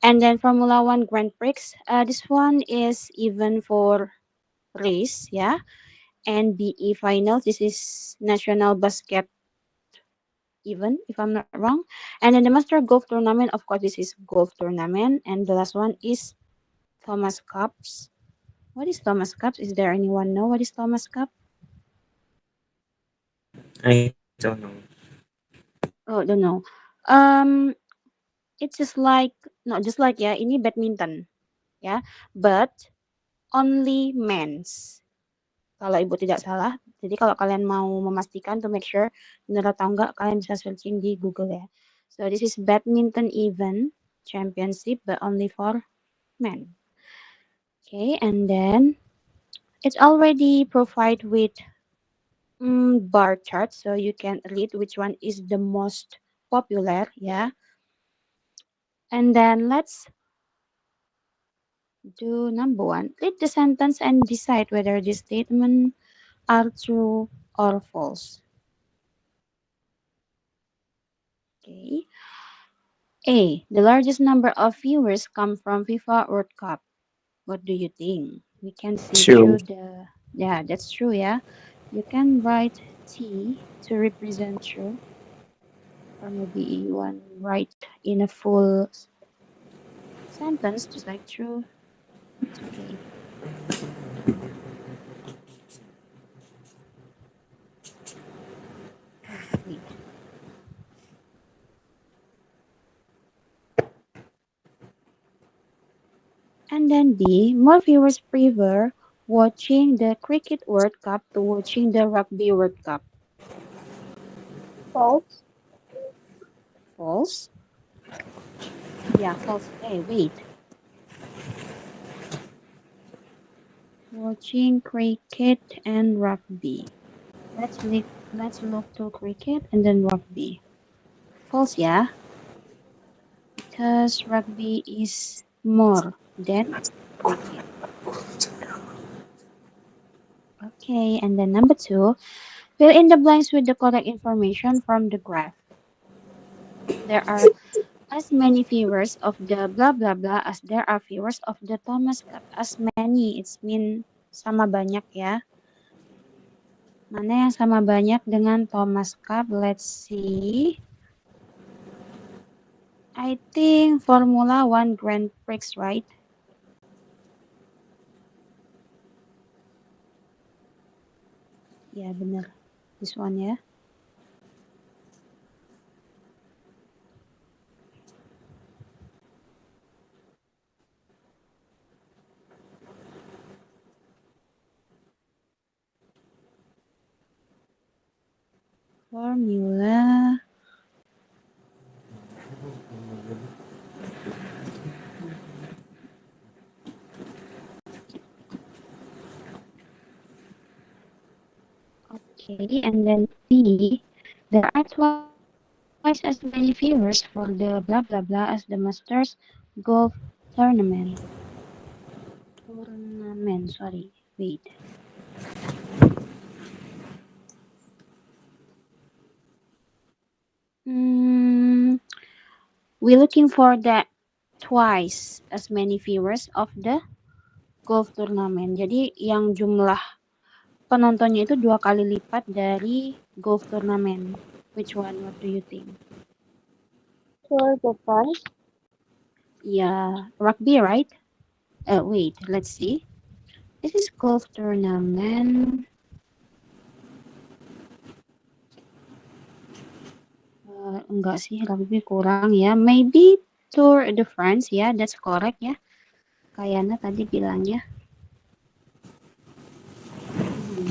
And then Formula One Grand Prix. This one is even for race, yeah. And BE finals. This is National Basket event, if I'm not wrong. And then the Master Golf Tournament. Of course, this is golf tournament. And the last one is Thomas Cups. What is Thomas Cups? Is there anyone know what is Thomas Cup? I don't know. Oh, don't know. Um, it's just like not just like ya, ini badminton, ya, but only men's. Kalau ibu tidak salah. Jadi kalau kalian mau memastikan to make sure benar atau enggak, kalian bisa searching di Google ya. So this is badminton event championship, but only for men. Okay, and then it's already provide with bar chart, so you can read which one is the most popular. Yeah, and then let's do number one. Read the sentence and decide whether the statement are true or false. Okay. A. The largest number of viewers come from FIFA World Cup. What do you think? We can see True. through the. Yeah, that's true. Yeah. You can write T to represent true, or maybe you want write in a full sentence, just like true. It's okay. Oh, wait. And then B. More viewers prefer watching the Cricket World Cup to watching the Rugby World Cup. False. False? Yeah, false. Hey, wait. Watching cricket and rugby. Let's look to cricket and then rugby. False, yeah, because rugby is more than cricket. Okay, and then number two, fill in the blanks with the correct information from the graph. There are as many viewers of the blah blah blah as there are viewers of the Thomas Cup. As many, it's mean sama banyak ya. Mana yang sama banyak dengan Thomas Cup? Let's see. I think Formula One Grand Prix, right? Ya, bener. This one ya. Formula. Okay, and then B. There are twice as many viewers for the blah blah blah as the Masters Golf Tournament. Tournament, sorry. Wait. Hmm, we're looking for the twice as many viewers of the golf tournament. Jadi yang jumlah penontonnya itu 2 kali lipat dari golf turnamen. Which one? What do you think? Tour de France. Yeah, rugby, right? Wait, let's see. This is golf tournament. Enggak sih, rugby kurang ya. Maybe Tour de France, ya, that's correct ya. Kayaknya tadi bilangnya.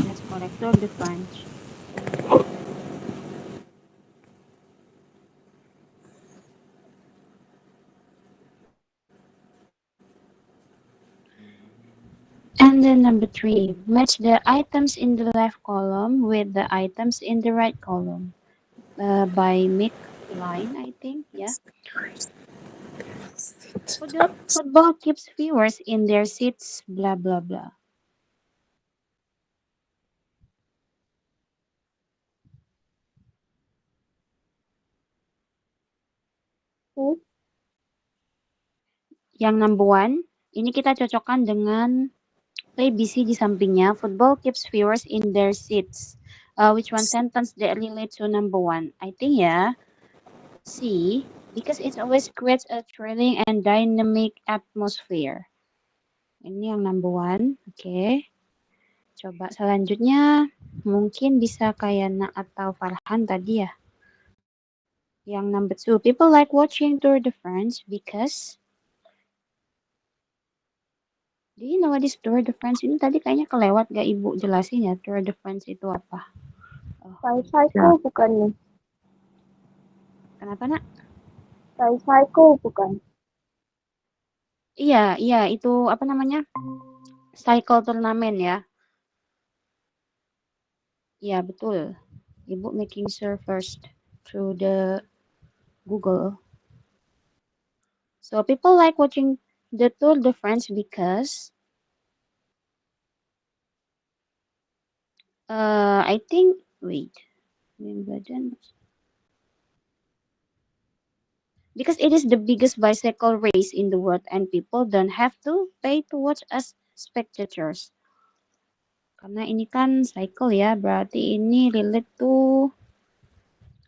That's correct, Tour de France. And then number three, match the items in the left column with the items in the right column. By Mick Line, I think. Yeah. Football keeps viewers in their seats, blah, blah, blah. Hmm? Yang number one, ini kita cocokkan dengan ABC di sampingnya. Football keeps viewers in their seats. Which one sentence that relate to number one? I think ya, C, because it always creates a thrilling and dynamic atmosphere. Ini yang number one. Oke. Coba selanjutnya mungkin bisa kayak Nak atau Farhan tadi ya. Yang number two, people like watching Tour de France because do you know what is Tour de France? Ini tadi kayaknya kelewat gak Ibu jelasin ya Tour de France itu apa? Oh, Tricycle bukan nih. kenapa Nak? Tricycle bukan. Iya, iya itu apa namanya? Cycle turnamen ya. Iya, betul. Ibu making sure first through the Google. So people like watching the Tour de France because I think wait, Wimbledon because it is the biggest bicycle race in the world and people don't have to pay to watch as spectators. Karena ini kan cycle ya, berarti ini relate to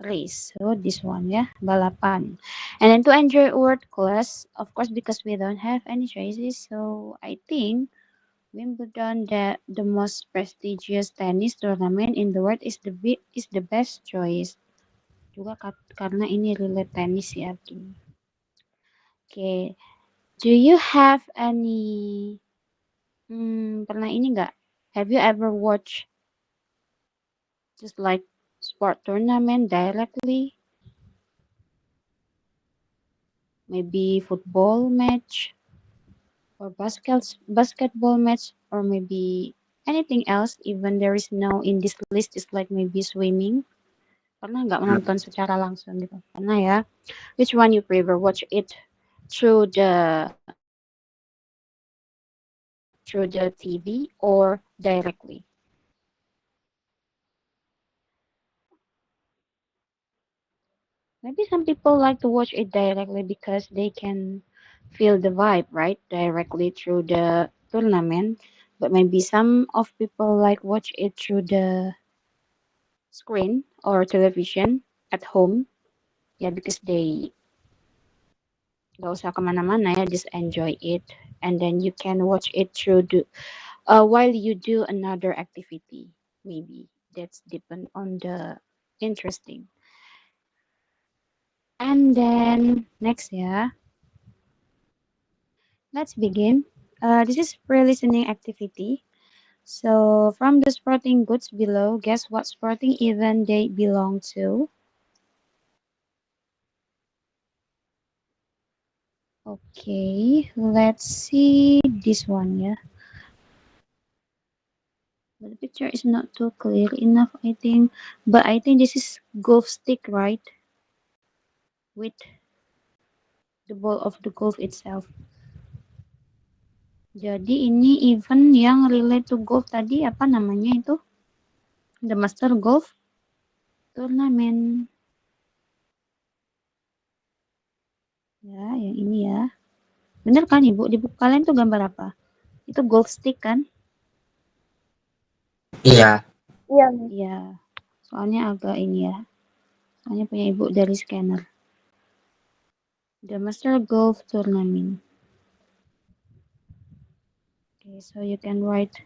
race. So this one ya, balapan. And then to enjoy world class, of course because we don't have any choices. So I think Wimbledon, the most prestigious tennis tournament in the world, is the best choice. Juga karena ini relate tennis ya. Oke, okay. Do you have any pernah ini nggak? Have you ever watched just like sport tournament directly? Maybe football match or basketball match or maybe anything else even there is no in this list is like maybe swimming. Pernah nggak menonton secara langsung gitu? Pernah ya. Which one you prefer? Watch it through the TV or directly? Maybe some people like to watch it directly because they can feel the vibe, right? Directly through the tournament. But maybe some of people like watch it through the screen or television at home. Yeah, because they gak usah kemana-mana ya, just enjoy it. And then you can watch it through while you do another activity. Maybe that's depend on the interesting. And then next ya, let's begin. This is pre-listening activity. So from the sporting goods below, guess what sporting event they belong to? Okay, let's see this one yeah. But the picture is not too clear enough, I think. But I think this is golf stick, right? With the ball of the golf itself. Jadi ini event yang relate to golf tadi apa namanya itu? The Master Golf Tournament. Ya, yang ini ya. Bener kan Ibu? Di buku kalian tuh gambar apa? Itu golf stick kan? Iya. Iya nih. Iya. Soalnya agak ini ya. Soalnya punya Ibu dari scanner. The Master Golf Tournament. Okay, so you can write.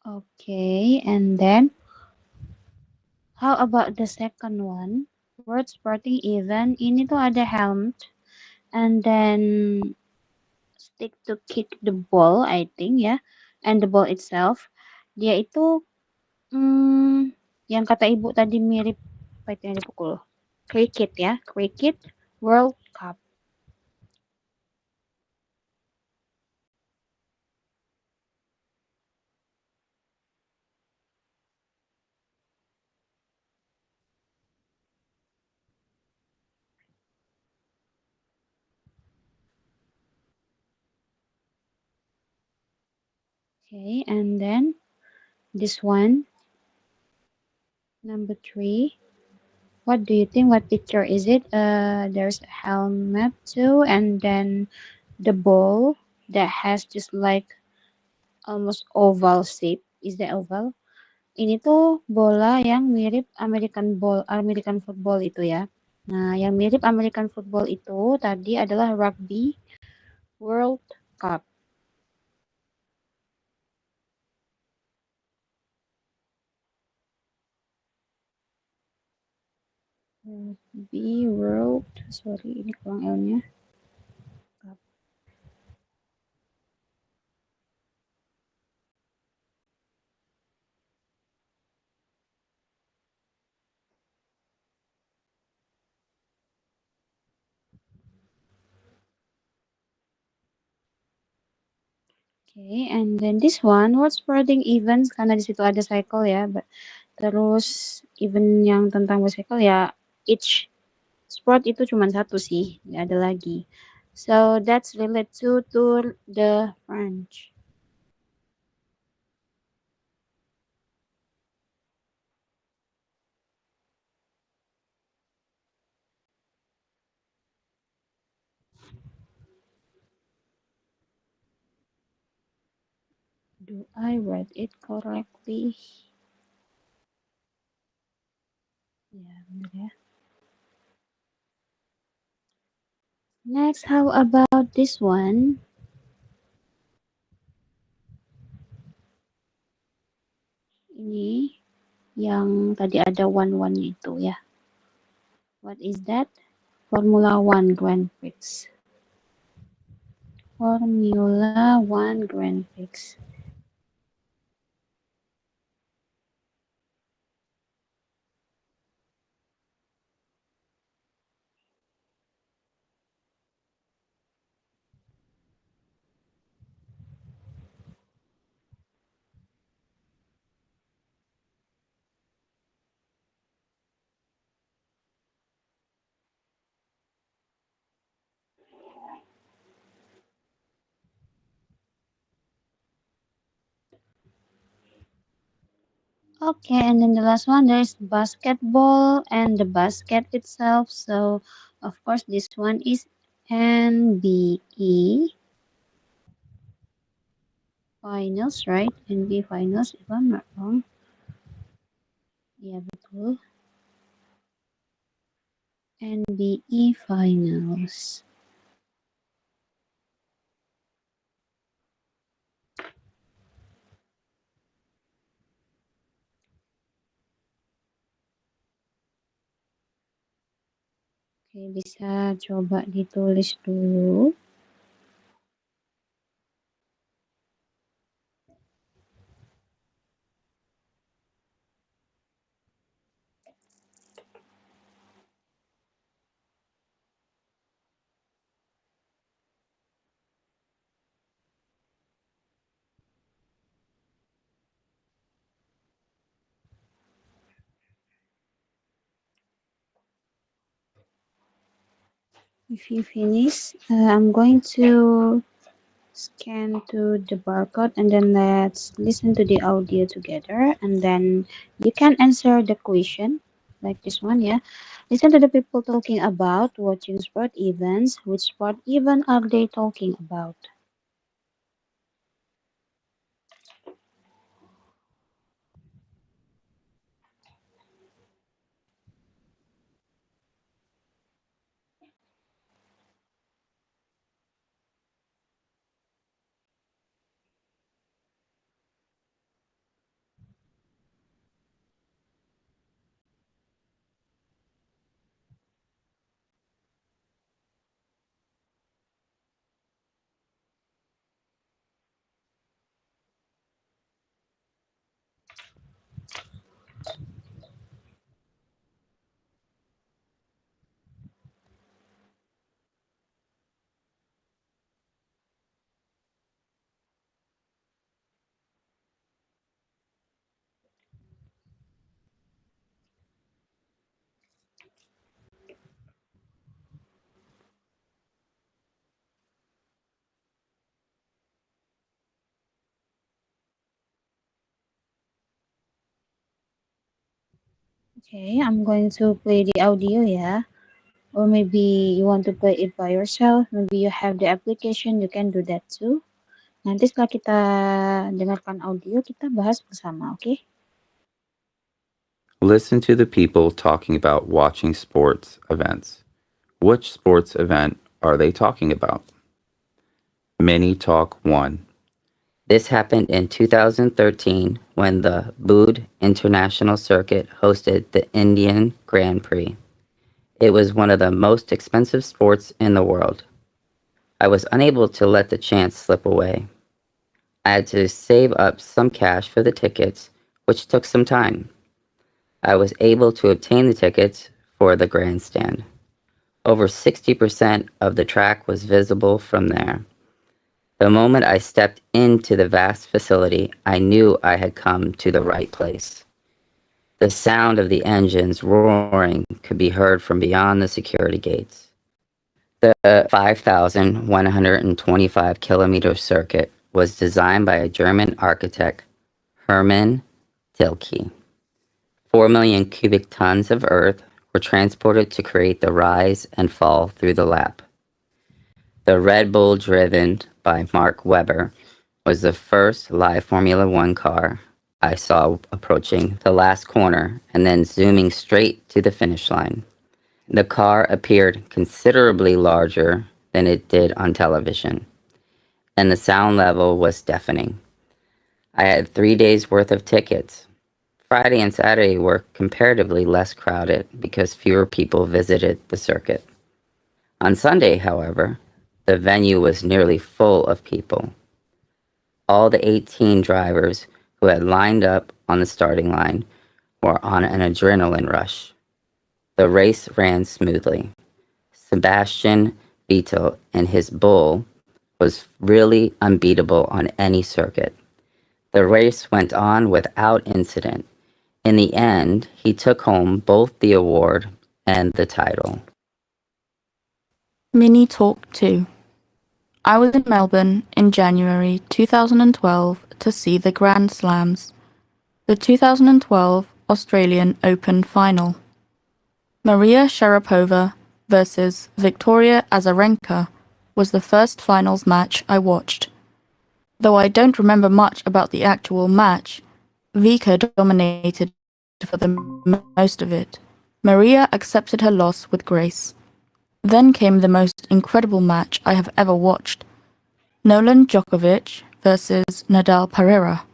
Okay, and then how about the second one? Word sporting event. Ini tuh ada helmet and then stick to kick the ball, I think ya. And the ball itself. Dia itu yang kata Ibu tadi mirip apa itu yang dipukul? Cricket ya, Cricket World Cup. Okay, and then this one, number three. What do you think? What picture is it? There's a helmet too, and then the ball that has just like almost oval shape. Is that oval? Ini tuh bola yang mirip American football itu ya. Nah, yang mirip American football itu tadi adalah Rugby World Cup. Rugby World, sorry ini kurang L-nya. Okay, and then this one, what sporting events? Karena di situ ada cycle ya. Terus event yang tentang bicycle ya, each sport itu cuma satu sih, nggak ada lagi. So that's related to Tour de France. Do I read it correctly? Ya, benar ya. Next, how about this one? Ini yang tadi ada one-one itu ya. What is that? Formula One Grand Prix. Formula One Grand Prix. Okay, and then the last one, there's basketball and the basket itself. So, of course, this one is NBE finals, right? NBA finals, if I'm not wrong. Ya, betul. NBE finals. Oke, bisa coba ditulis dulu. If you finish, I'm going to scan to the barcode and then let's listen to the audio together and then you can answer the question like this one, yeah. Listen to the people talking about watching sport events. Which sport event are they talking about? Okay, I'm going to play the audio, yeah. Or maybe you want to play it by yourself. Maybe you have the application, you can do that too. Nanti setelah kita dengarkan audio, kita bahas bersama, oke? Okay? Listen to the people talking about watching sports events. Which sports event are they talking about? Mini Talk 1. This happened in 2013 when the Bood International Circuit hosted the Indian Grand Prix. It was one of the most expensive sports in the world. I was unable to let the chance slip away. I had to save up some cash for the tickets, which took some time. I was able to obtain the tickets for the grandstand. Over 60% of the track was visible from there. The moment I stepped into the vast facility, I knew I had come to the right place. The sound of the engines roaring could be heard from beyond the security gates. The 5,125 kilometer circuit was designed by a German architect, Hermann Tilke. 4 million cubic tons of earth were transported to create the rise and fall through the lap. The Red Bull, driven by Mark Webber, was the first live Formula One car I saw approaching the last corner and then zooming straight to the finish line. The car appeared considerably larger than it did on television, and the sound level was deafening. I had 3 days worth of tickets. Friday and Saturday were comparatively less crowded because fewer people visited the circuit. On Sunday, however, the venue was nearly full of people. All the 18 drivers who had lined up on the starting line were on an adrenaline rush. The race ran smoothly. Sebastian Vettel and his bull was really unbeatable on any circuit. The race went on without incident. In the end, he took home both the award and the title. Mini Talk 2. I was in Melbourne in January 2012 to see the Grand Slams, the 2012 Australian Open final. Maria Sharapova versus Victoria Azarenka was the first finals match I watched. Though I don't remember much about the actual match, Vika dominated for the most of it. Maria accepted her loss with grace. Then came the most incredible match I have ever watched. Nolan Djokovic versus Nadal Pereira.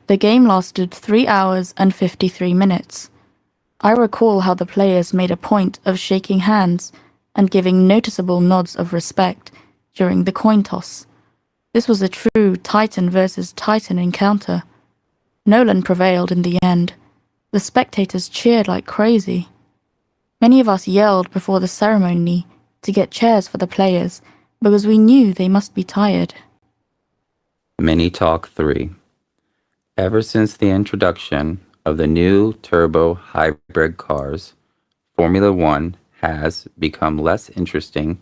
The game lasted 3 hours and 53 minutes. I recall how the players made a point of shaking hands and giving noticeable nods of respect during the coin toss. This was a true Titan versus Titan encounter. Nolan prevailed in the end. The spectators cheered like crazy. Many of us yelled before the ceremony to get chairs for the players because we knew they must be tired. Mini Talk 3. Ever since the introduction of the new turbo hybrid cars, Formula One has become less interesting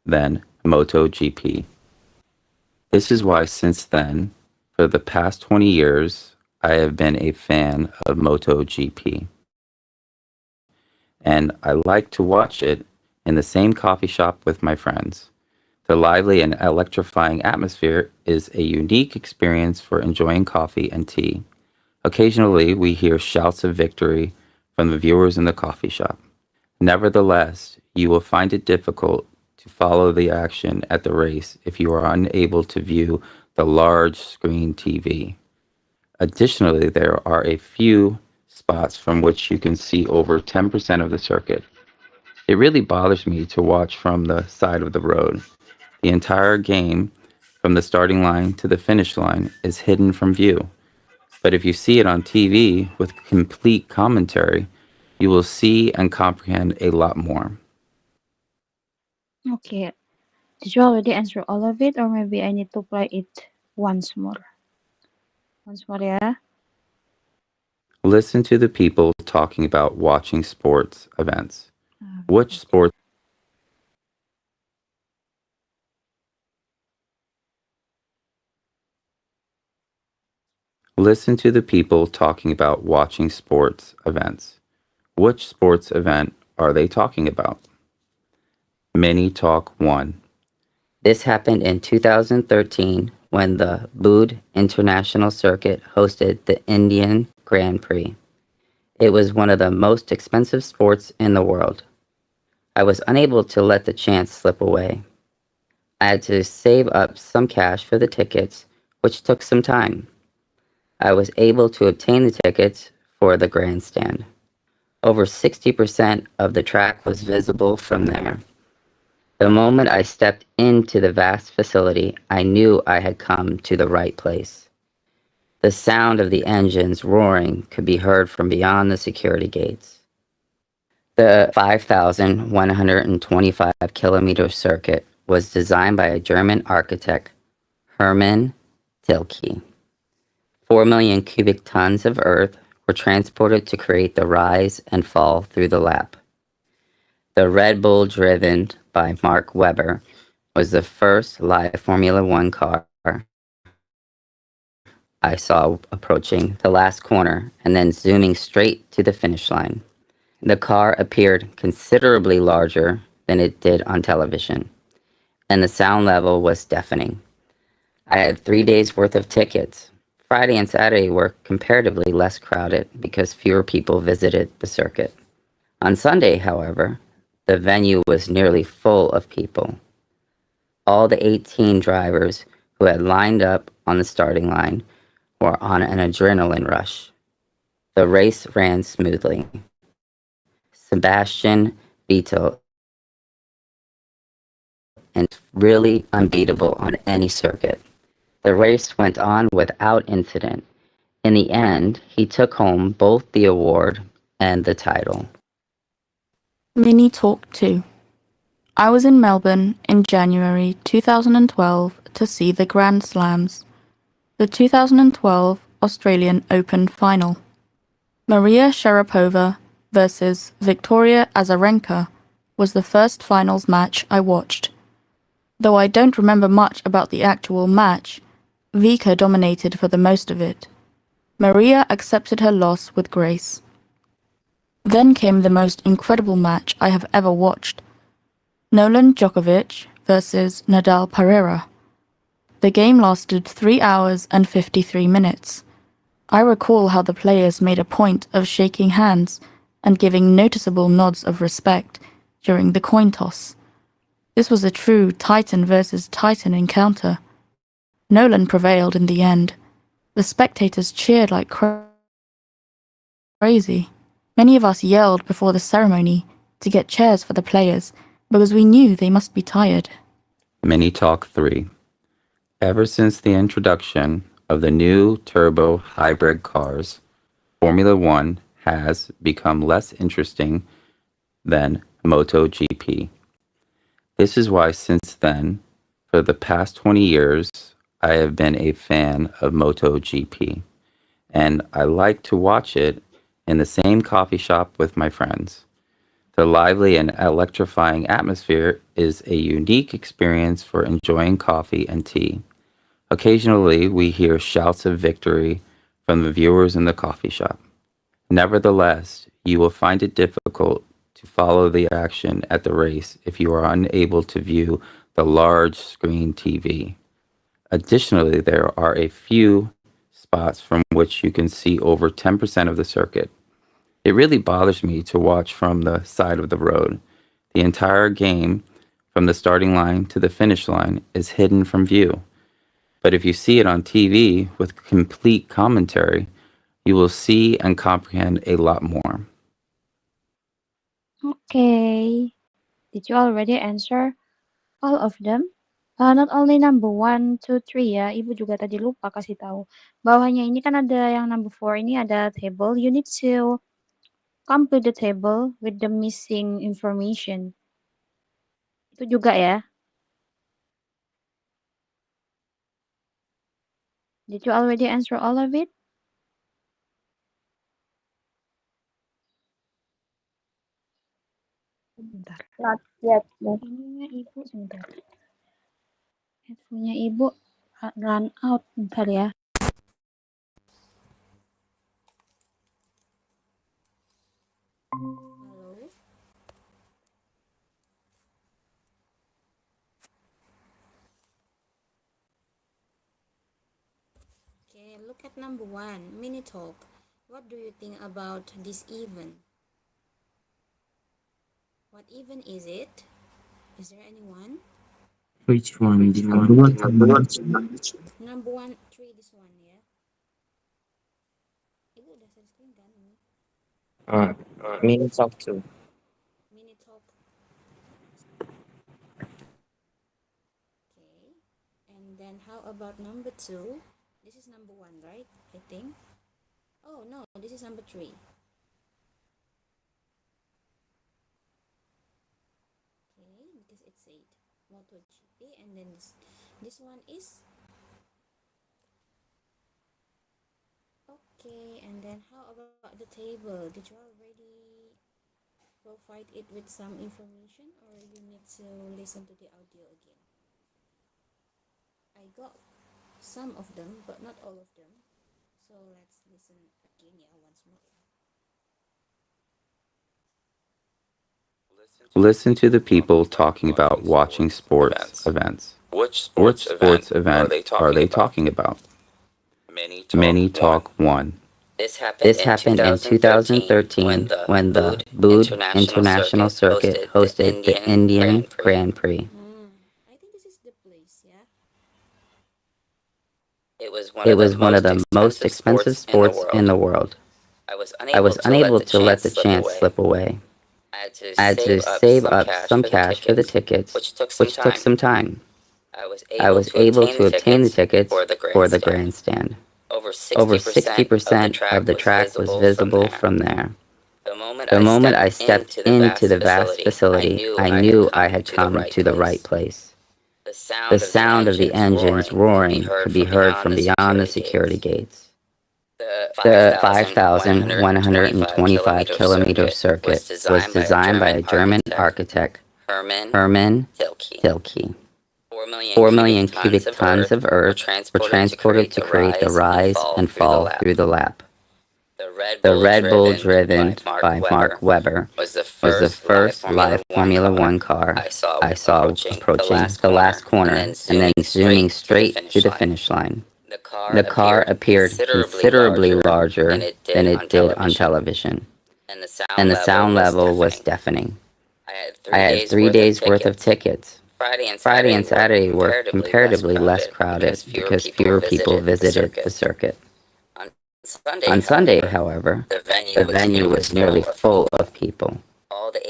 than MotoGP. This is why since then, for the past 20 years, I have been a fan of MotoGP. And I like to watch it in the same coffee shop with my friends. The lively and electrifying atmosphere is a unique experience for enjoying coffee and tea. Occasionally, we hear shouts of victory from the viewers in the coffee shop. Nevertheless, you will find it difficult to follow the action at the race if you are unable to view the large screen TV. Additionally, there are a few spots from which you can see over 10% of the circuit. It really bothers me to watch from the side of the road. The entire game, from the starting line to the finish line, is hidden from view. But if you see it on TV with complete commentary, you will see and comprehend a lot more. Okay. Did you already answer all of it, or maybe I need to play it once more? Once more, yeah. Listen to the people talking about watching sports events. Which Okay. sports Listen to the people talking about watching sports events. Which sports event are they talking about? Mini Talk 1. This happened in 2013 when the Bood International Circuit hosted the Indian Grand Prix. It was one of the most expensive sports in the world. I was unable to let the chance slip away. I had to save up some cash for the tickets, which took some time. I was able to obtain the tickets for the grandstand. Over 60% of the track was visible from there. The moment I stepped into the vast facility, I knew I had come to the right place. The sound of the engines roaring could be heard from beyond the security gates. The 5,125-kilometer circuit was designed by a German architect, Hermann Tilke. 4 million cubic tons of earth were transported to create the rise and fall through the lap. The Red Bull driven by Mark Webber was the first live Formula One car I saw approaching the last corner and then zooming straight to the finish line. The car appeared considerably larger than it did on television, and the sound level was deafening. I had 3 days worth of tickets. Friday and Saturday were comparatively less crowded because fewer people visited the circuit. On Sunday, however, the venue was nearly full of people. All the 18 drivers who had lined up on the starting line were on an adrenaline rush. The race ran smoothly. Sebastian Vettel and really unbeatable on any circuit. The race went on without incident. In the end, he took home both the award and the title. Mini Talk 2. I was in Melbourne in January 2012 to see the Grand Slams, the 2012 Australian Open final. Maria Sharapova versus Victoria Azarenka was the first finals match I watched. Though I don't remember much about the actual match, Vika dominated for the most of it. Maria accepted her loss with grace. Then came the most incredible match I have ever watched. Nolan Djokovic versus Nadal Pereira. The game lasted 3 hours and 53 minutes. I recall how the players made a point of shaking hands and giving noticeable nods of respect during the coin toss. This was a true Titan versus Titan encounter. Nolan prevailed in the end. The spectators cheered like crazy. Many of us yelled before the ceremony to get chairs for the players because we knew they must be tired. Mini Talk 3. Ever since the introduction of the new turbo hybrid cars, Formula One has become less interesting than MotoGP. This is why since then, for the past 20 years, I have been a fan of MotoGP, and I like to watch it in the same coffee shop with my friends. The lively and electrifying atmosphere is a unique experience for enjoying coffee and tea. Occasionally, we hear shouts of victory from the viewers in the coffee shop. Nevertheless, you will find it difficult to follow the action at the race if you are unable to view the large screen TV. Additionally, there are a few spots from which you can see over 10% of the circuit. It really bothers me to watch from the side of the road. The entire game, from the starting line to the finish line, is hidden from view. But if you see it on TV with complete commentary, you will see and comprehend a lot more. Okay. Did you already answer all of them? Not only number 1, 2, 3 ya, Ibu juga tadi lupa kasih tahu. Bawahnya ini kan ada yang number 4 ini ada table. You need to complete the table with the missing information. Itu juga ya. Did you already answer all of it? Bentar. Not yet, Miss. Ininya Ibu sebentar. Headphone-nya Ibu run out. Bentar ya. look at number one, mini talk. What do you think about this event? What event is it? Is there anyone? Which one? The number one or number two? Number one, three, this one, yeah. Itu udah share screen kan ini? Uh, me talk to. Mini talk. Okay. And then how about number two? This is number one, right? I think. Oh no, this is number three. Okay, because it said MotoGP, and then this one is okay. And then how about the table? Did you already provide it with some information, or you need to listen to the audio again? I got some of them, but not all of them. So let's listen again, yeah, once more. Listen to the people talking about watching sports events. Which sports event are they talking about? Mini Talk 1. This happened in 2013 when the Bood International Circuit hosted the Indian Grand Prix. I think this is the place, yeah. It was one of the most expensive sports in the world. I was unable to let the chance slip away. I had to save up some cash for the tickets, which took some time. I was able to obtain the tickets for the grandstand. Over 60% of the track was visible from there. The moment I stepped into the vast facility, I knew I had come to the right place. The sound of the engines roaring could be heard from beyond the security gates. The 5,125-kilometer circuit was designed by a German architect, Hermann Tilke. 4 million cubic tons of earth were transported to create the rise and fall through the lap. The Red Bull driven by Mark Webber was the first live Formula One car I saw approaching the last corner and then zooming straight to the finish line. The car appeared considerably larger than it did on television, and the sound level was deafening. I had 3 days worth of tickets. Friday and Saturday were comparatively less crowded because fewer people visited the circuit. On Sunday, however, the venue was nearly full of people.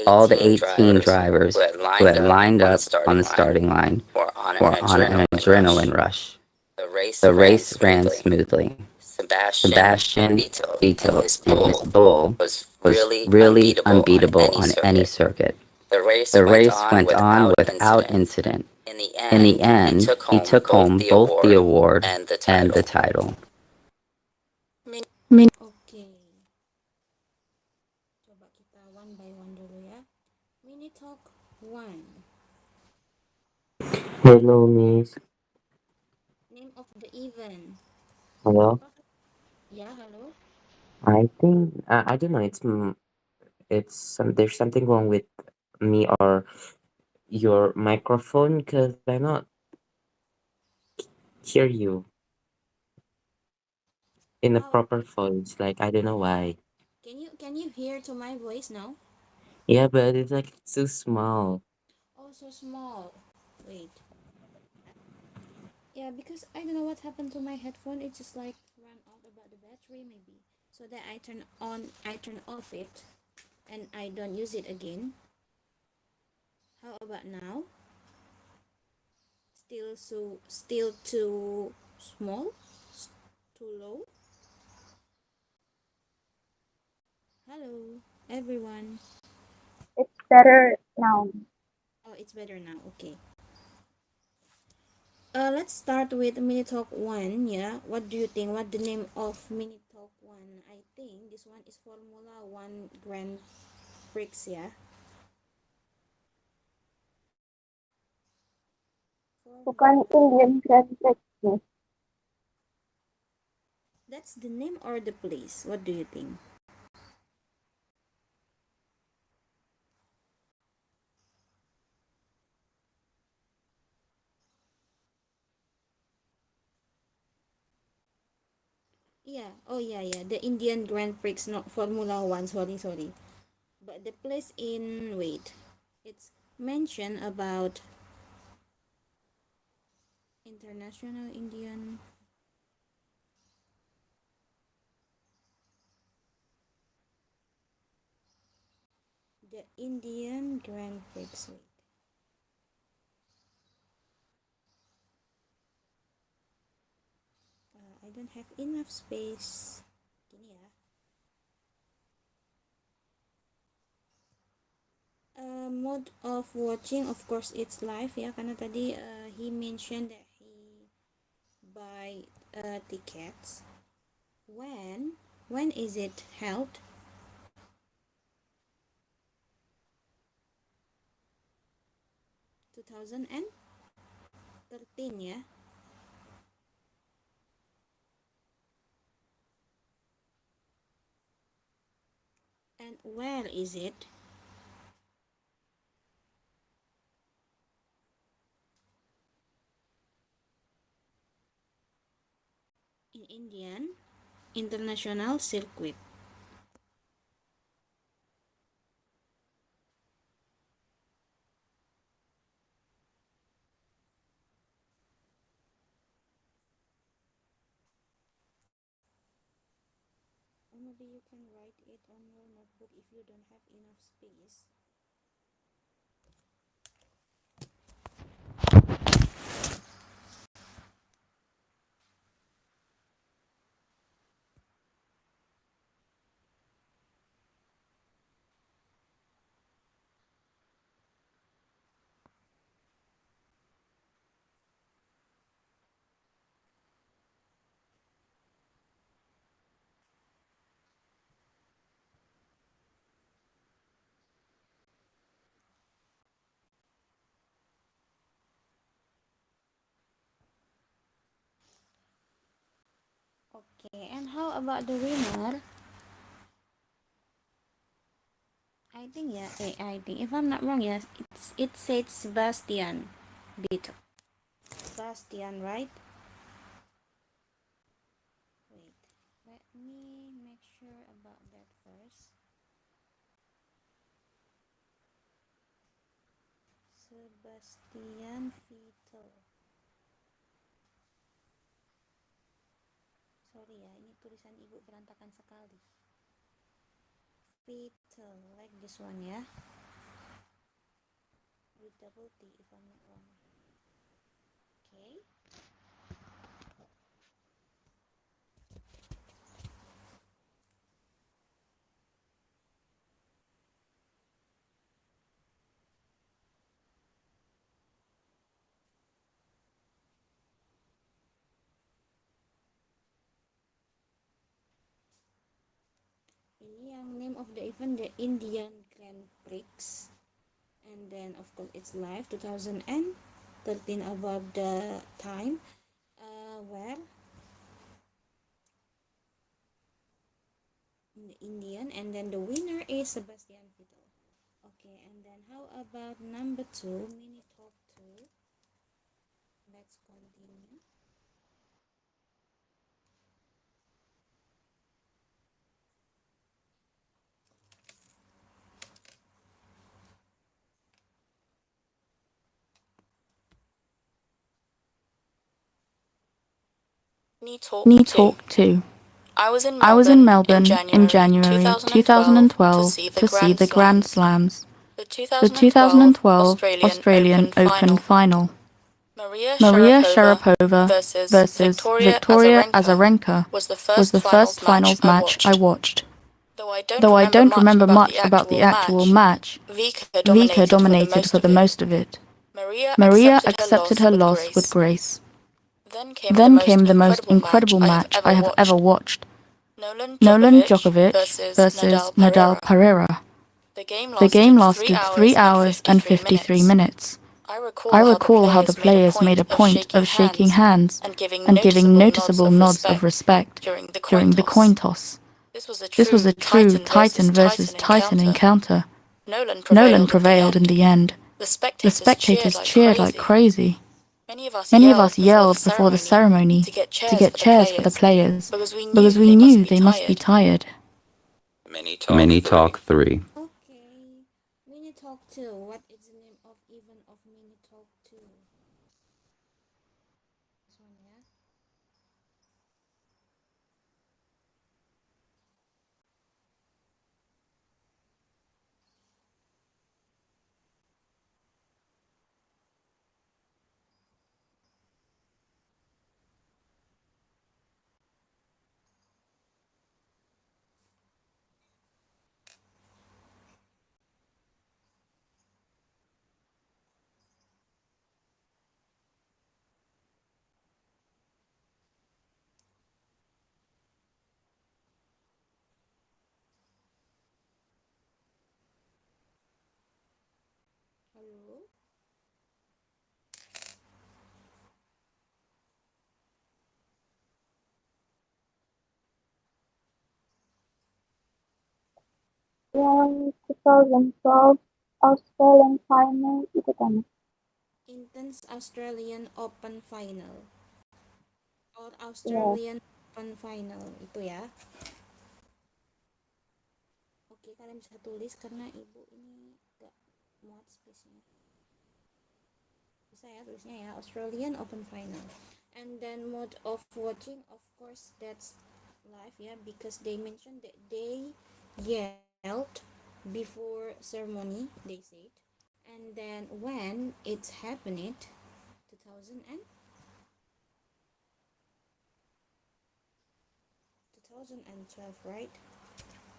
All the 18 drivers who had lined up on the starting line were on an adrenaline rush. The race ran smoothly. Sebastian Vettel and his bull was really unbeatable on any circuit. The race went on without incident. In the end, he took home both the award and the title. Okay. Coba kita one by one dulu ya. Mini talk one. Hello, Miss. Name of the event. Hello. Yeah, hello. I think I don't know. It's there's something wrong with me or your microphone because I not hear you in a How proper voice. Like I don't know why. can you hear to my voice now? Yeah, but it's like too small. Oh, so small. Wait. Yeah, because I don't know what happened to my headphone. It just like ran out about the battery maybe. So that I turn off it and I don't use it again. How about now? Still too small? Too low? Hello, everyone. It's better now. Oh, it's better now. Okay. Let's start with mini talk one. Yeah. What do you think? What the name of mini talk one? I think this one is Formula One Grand Prix. Yeah. Bukan Formula. Indian Grand Prix, Miss. That's the name or the place? What do you think? yeah, the Indian Grand Prix, not Formula One. Sorry. But the place in wait, it's mentioned about International Indian. The Indian Grand Prix. Wait. I don't have enough space. Gini ya. Mode of watching, of course, it's live ya, karena tadi he mentioned that he buy tickets. When is it held? 2013 ya. And where is it? In Indian International Circuit. Or maybe you can write it on your notebook if you don't have enough space. Okay, and how about the winner? I think if I'm not wrong, yes, it said Sebastian Bito. Sebastian, right? Wait, let me make sure about that first. Sebastian Vito. Sorry ya, ini tulisan ibu berantakan sekali. Vito, like this one ya. With double T if I'm not wrong. Okay. Ini yang name of the event, the Indian Grand Prix. And then of course it's live 2013 about the time where in the Indian, and then the winner is Sebastian Vettel. Okay, and then how about number 2, mini top 2? Let's continue. Knee Talk 2. I was in Melbourne in January 2012 to see the Grand Slams, the 2012 Australian Open final. Maria Sharapova versus Victoria Azarenka was the first finals match I watched. Though I don't remember much about the actual match, Vika dominated for the most of it. Maria accepted her loss with grace. Then came the most incredible match I have ever watched. Nolan Djokovic versus Nadal Pereira. The game lasted 3 hours and 53 minutes. I recall how the players made a point of shaking hands and giving noticeable nods of respect during the coin toss. This was a true Titan versus Titan encounter. Nolan prevailed in the end. The spectators cheered like crazy. Many of us yelled before the ceremony to get chairs for the players because we knew they must be tired. Mini Talk 3. Okay. Mini Talk 2. What is the name of event of Mini Talk 2? This one, yeah. Hello? Yang 2012 Australian final itu kan. Intense Australian Open Final. Or Yes. Australian Open Final. Itu ya. Oke, kalian bisa tulis karena ibu ini gak muat space-nya. Bisa ya tulisnya ya, Australian Open Final. And then mode of watching, of course that's live ya, because they mentioned that they yelled before ceremony, they said. And then when it's happened, 2000 and 2012, right?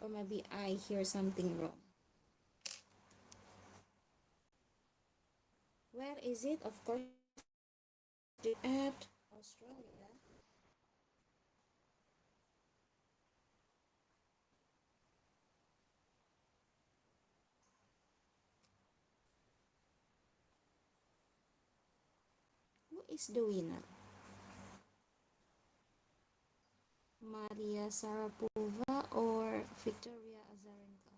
Or maybe I hear something wrong. Where is it? Of course, at Australia. Who is the winner? Maria Sharapova or Victoria Azarenka?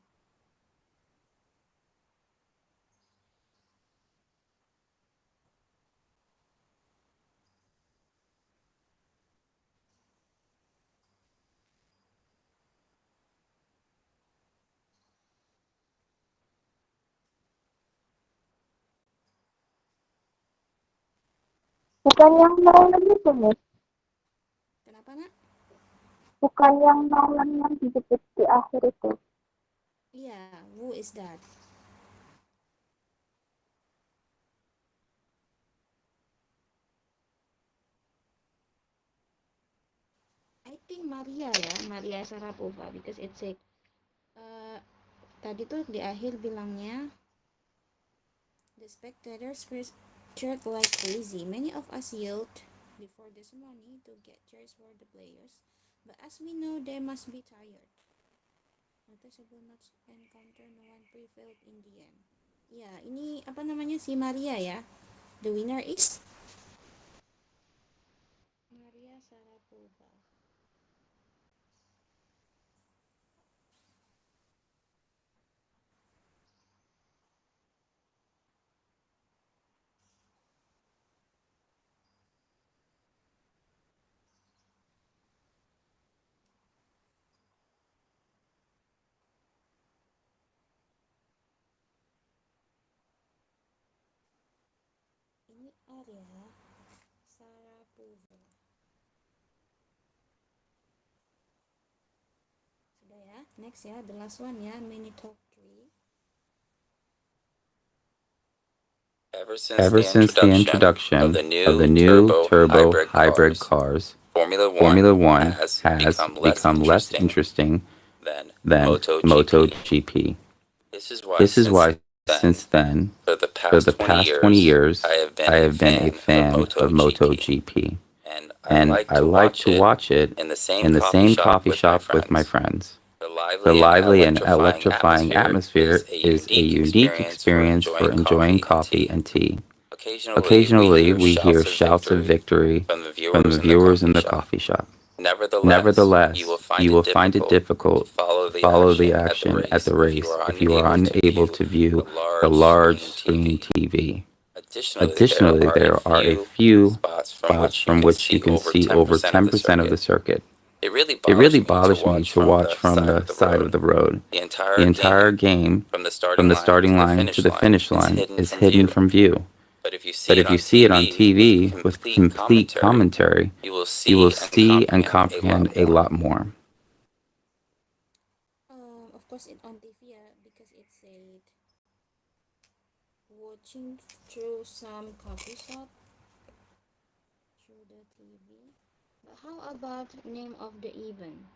Bukan yang Nolan itu, Miss. Kenapa nak? Bukan yang Nolan yang dijepit di akhir itu. Yeah, who is that? I think Maria ya, Maria Sharapova, because it's a tadi tuh di akhir bilangnya the spectators cheered like crazy. Many of us yelled before the ceremony to get chairs for the players, but as we know, they must be tired. Noticeable not encounter, no one prevailed in the end. Ya, ini apa namanya si Maria ya. The winner is Maria Sharapova. Ini Arya Sharapova. Sudah ya, next ya, the last one ya, mini talk 3. Ever since the introduction of the new turbo hybrid cars, Formula One has become less interesting than MotoGP. This is why, since then, for the past 20 years, I have been a fan of MotoGP, and I like to watch it in the same coffee shop with my friends. The lively and electrifying atmosphere is a unique experience for enjoying coffee and tea. Occasionally, we hear shouts of victory from the viewers in the coffee shop. Nevertheless, you will find it difficult to follow the action at the race if you are unable to view the large screen TV. Additionally, there are a few spots from which you can see over 10% of the circuit. It really bothers me to watch from the side of the road. The entire game, from the starting line to the finish line, is hidden from view. But if you see it on TV with complete commentary, you will see and comprehend a lot more. Of course, it on TV, yeah, because it said watching through some coffee shop through the TV. But how about name of the event?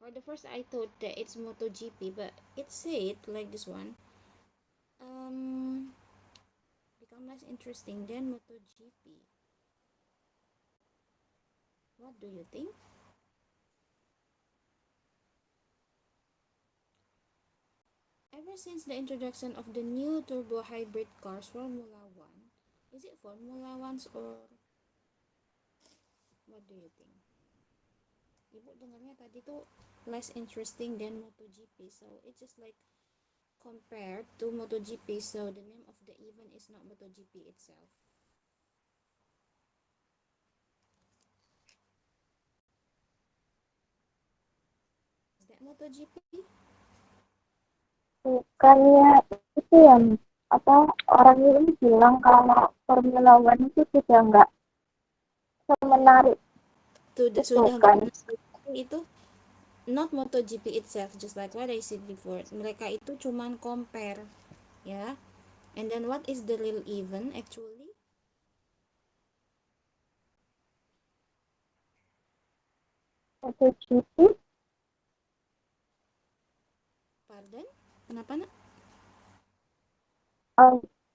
For the first, I thought that it's MotoGP, but it said like this one. Um, become less interesting than MotoGP. What do you think? Ever since the introduction of the new turbo hybrid cars Formula One, is it Formula Ones or what do you think? Ibu dengarnya tadi tuh less interesting than MotoGP, so it's just like compared to MotoGP, so the name of the event is not MotoGP itself. Is that MotoGP? Bukannya itu yang apa orang ini bilang kalau Formula One itu sudah nggak semenarik itu Sudah kan. itu not MotoGP itself, just like what I said before. Mereka itu cuman compare, ya. And then what is the real event actually? MotoGP Pardon? Kenapa nak?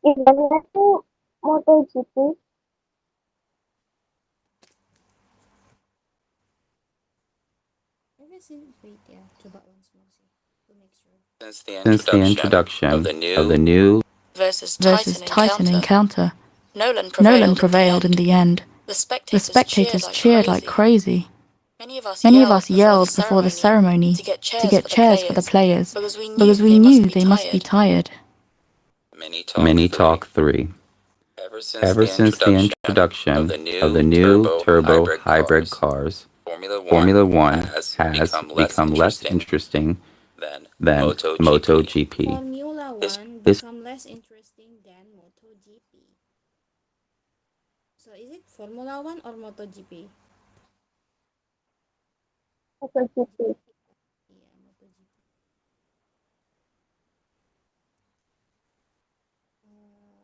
eventnya tuh MotoGP. Ever since wait ya, coba once more sih to make sure. Since the introduction of the new versus Titan encounter, Nolan prevailed in the end. The spectators cheered like crazy. Many of us yelled before the ceremony to get chairs for the players because we knew they must be tired. Mini Talk 3. Ever since the introduction of the new turbo hybrid cars, Formula One has become less interesting than MotoGP. Formula One This become less interesting than MotoGP. So is it Formula One or MotoGP? MotoGP. Yeah, MotoGP.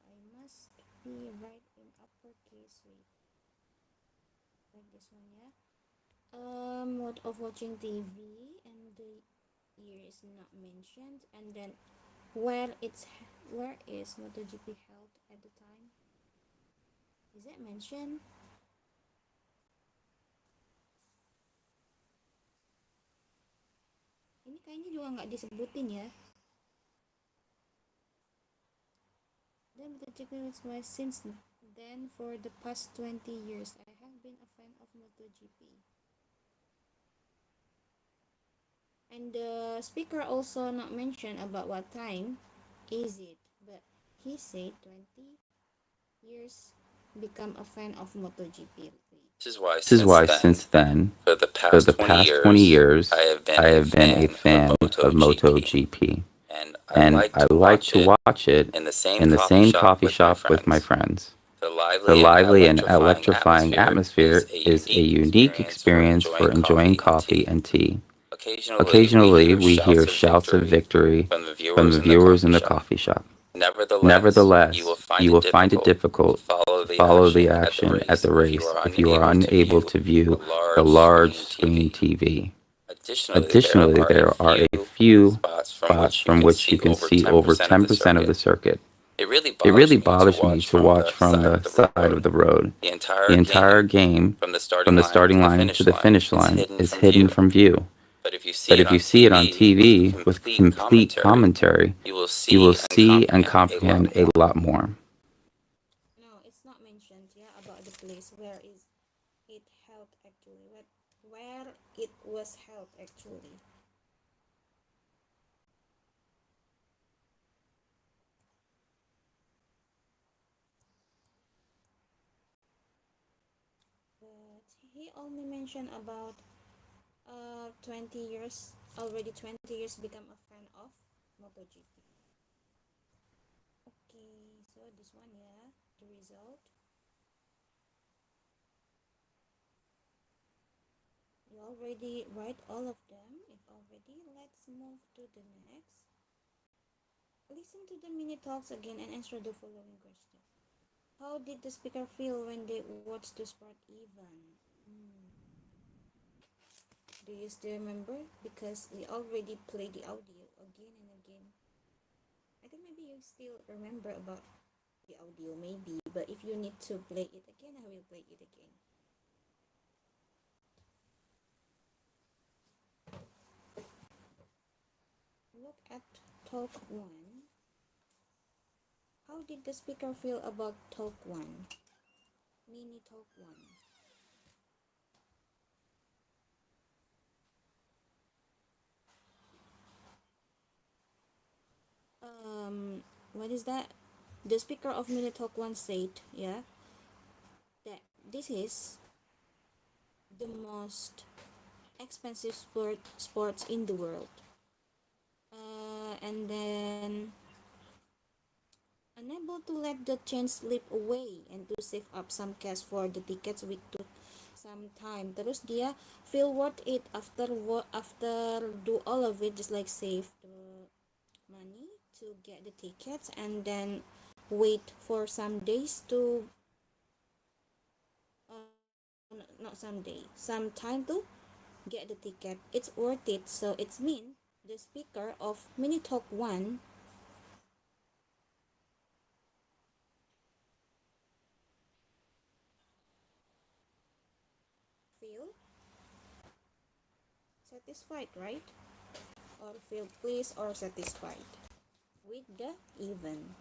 I must be right in uppercase wait. Like this one, yeah. Mode of watching TV and the year is not mentioned, and then where is MotoGP held at the time? Is it mentioned? Ini kayaknya juga nggak disebutin ya. Then MotoGP was my since then for the past 20 years. I have been a fan of MotoGP. And the speaker also not mention about what time is it, but he said 20 years become a fan of MotoGP. This is why since then, for the past 20 years, I have been a fan of MotoGP. And I like to watch it in the same coffee shop with my friends. The lively and electrifying atmosphere is a unique experience for enjoying coffee and tea. Occasionally, we hear shouts of victory from the viewers in the coffee shop. Nevertheless, you will find it difficult to follow the action at the race if you are unable to view the large screen TV. Additionally, there are a few spots from which you can see over 10% of the circuit. It really bothers me to watch from the side of the road. The entire game, from the starting line to the finish line, is hidden from view. But if you see it on TV with complete commentary, you will see and comprehend a lot more. No, it's not mentioned, yeah, about the place where is it held actually. Where it was held actually. he only mentioned about 20 years, already 20 years become a fan of MotoGP. Okay, so this one, yeah, the result. You already write all of them. If already, let's move to the next. Listen to the mini talks again and answer the following question. How did the speaker feel when they watched the sport event? Do you still remember? Because we already played the audio again and again. I think maybe you still remember about the audio, maybe. But if you need to play it again, I will play it again. Look at talk 1. How did the speaker feel about talk 1? Mini talk 1. What is that? The speaker of mini talk 1 said, yeah, that this is the most expensive sports in the world. And then unable to let the chance slip away and to save up some cash for the tickets which took some time. Terus dia feel worth it after do all of it, just like save the money to get the tickets and then wait for some days to not some day, some time to get the ticket. It's worth it. So it's mean the speaker of Mini Talk 1 feel satisfied, right? Or feel pleased or satisfied with the event.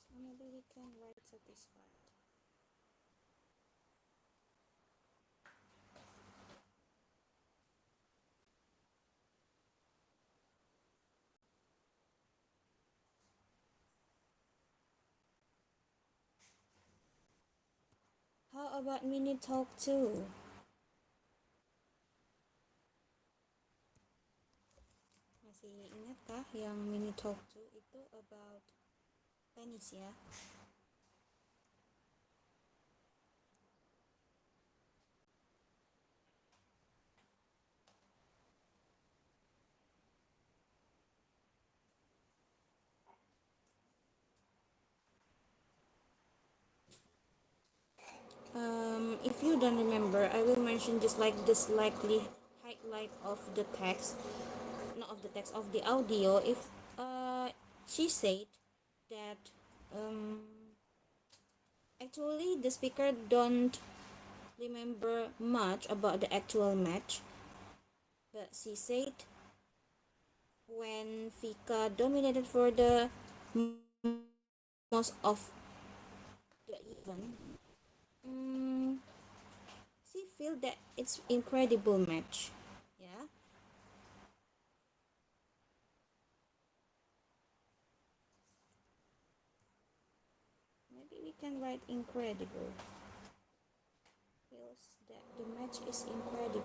So maybe we can write satisfied. How about Mini Talk 2? Masih ingatkah yang Mini Talk 2 itu about tenis ya? If you don't remember, I will mention just like the slightly highlight of the text, not of the text, of the audio. If she said that actually the speaker don't remember much about the actual match, but she said when Fika dominated for the most of the event, she feel that it's incredible match. Yeah. Maybe we can write incredible. Feels that the match is incredible.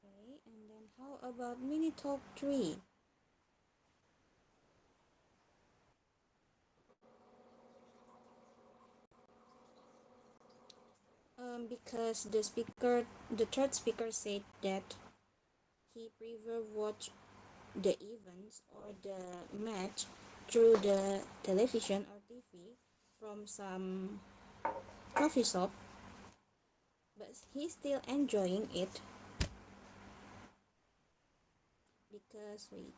Okay, and then how about mini talk 3? Because the third speaker said that he prefer watch the events or the match through the television or TV from some coffee shop, but he's still enjoying it because wait.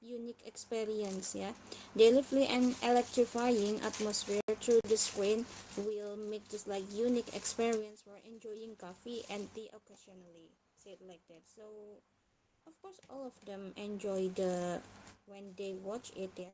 Unique experience, yeah. The lively and electrifying atmosphere through the screen will make just like unique experience for enjoying coffee and tea occasionally. Say it like that. So of course, all of them enjoy the when they watch it. Yeah.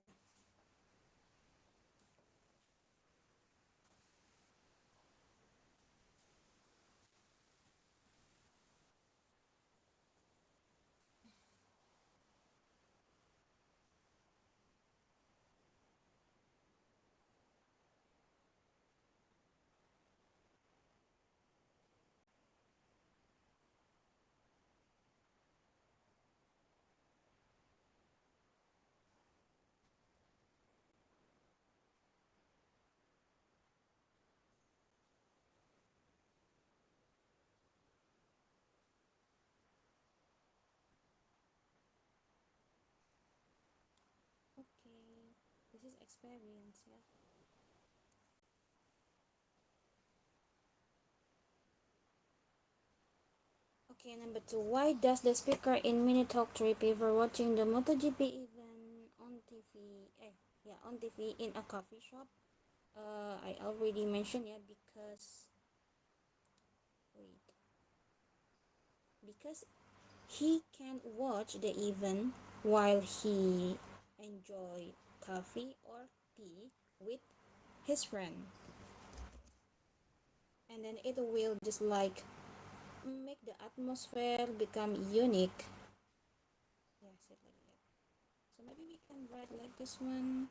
Okay, this is experience. Yeah. Okay, number two. Why does the speaker in Mini Talk 3 prefer watching the MotoGP event on TV? Yeah, on TV in a coffee shop. I already mentioned, yeah, wait, because he can watch the event while he enjoy coffee or tea with his friend, and then it will just like make the atmosphere become unique. Yeah, said like that. So maybe we can write like this one.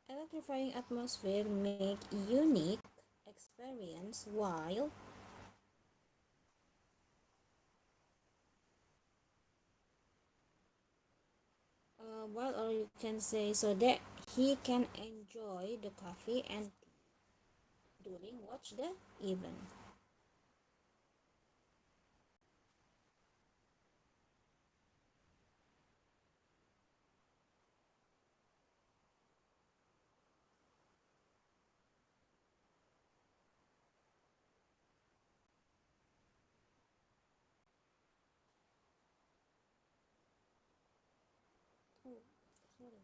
Electrifying atmosphere make unique experience while or you can say so that he can enjoy the coffee and during watch the event. Oh, sorry.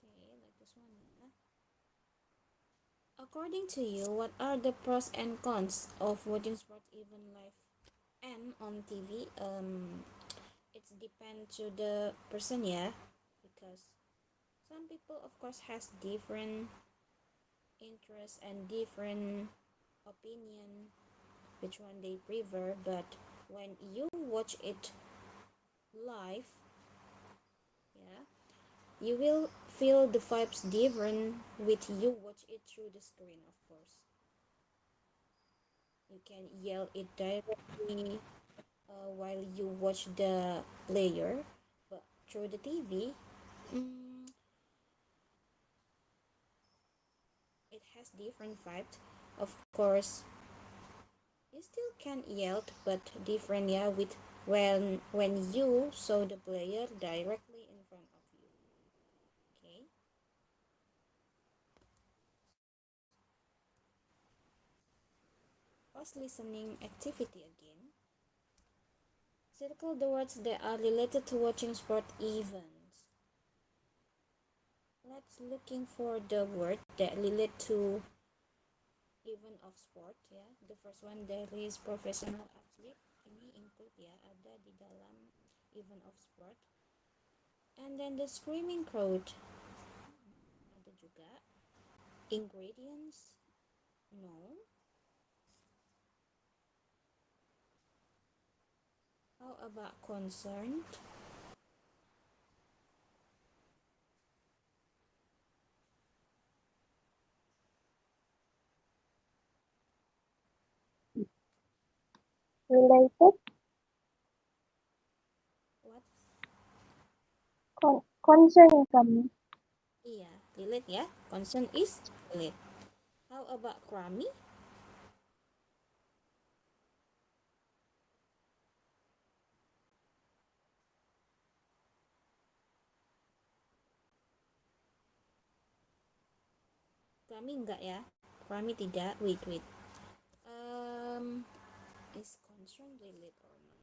Okay, like this one. Yeah. According to you, what are the pros and cons of watching sport event live and on TV? It's depend to the person, yeah, because some people, of course, has different interests and different opinion which one they prefer. But when you watch it live, yeah, you will feel the vibes different with you watch it through the screen. Of course, you can yell it directly while you watch the player, but through the TV, mm, it has different vibes. Of course, you still can yell, but different, yeah, with when you saw the player directly in front of you. Okay. Pause listening activity again. Circle the words that are related to watching sport events. let's looking for the word that relate to event of sport ya. The first one there is professional athlete. Ini include ya, ada di dalam event of sport. And then the screaming crowd ada juga. Ingredients no. How about concerned? Related, What? concern kami. Iya, relate ya. Concern is relate. How about crummy? Crummy enggak ya? Crummy tidak. Wait, wait. Is concern relate or not?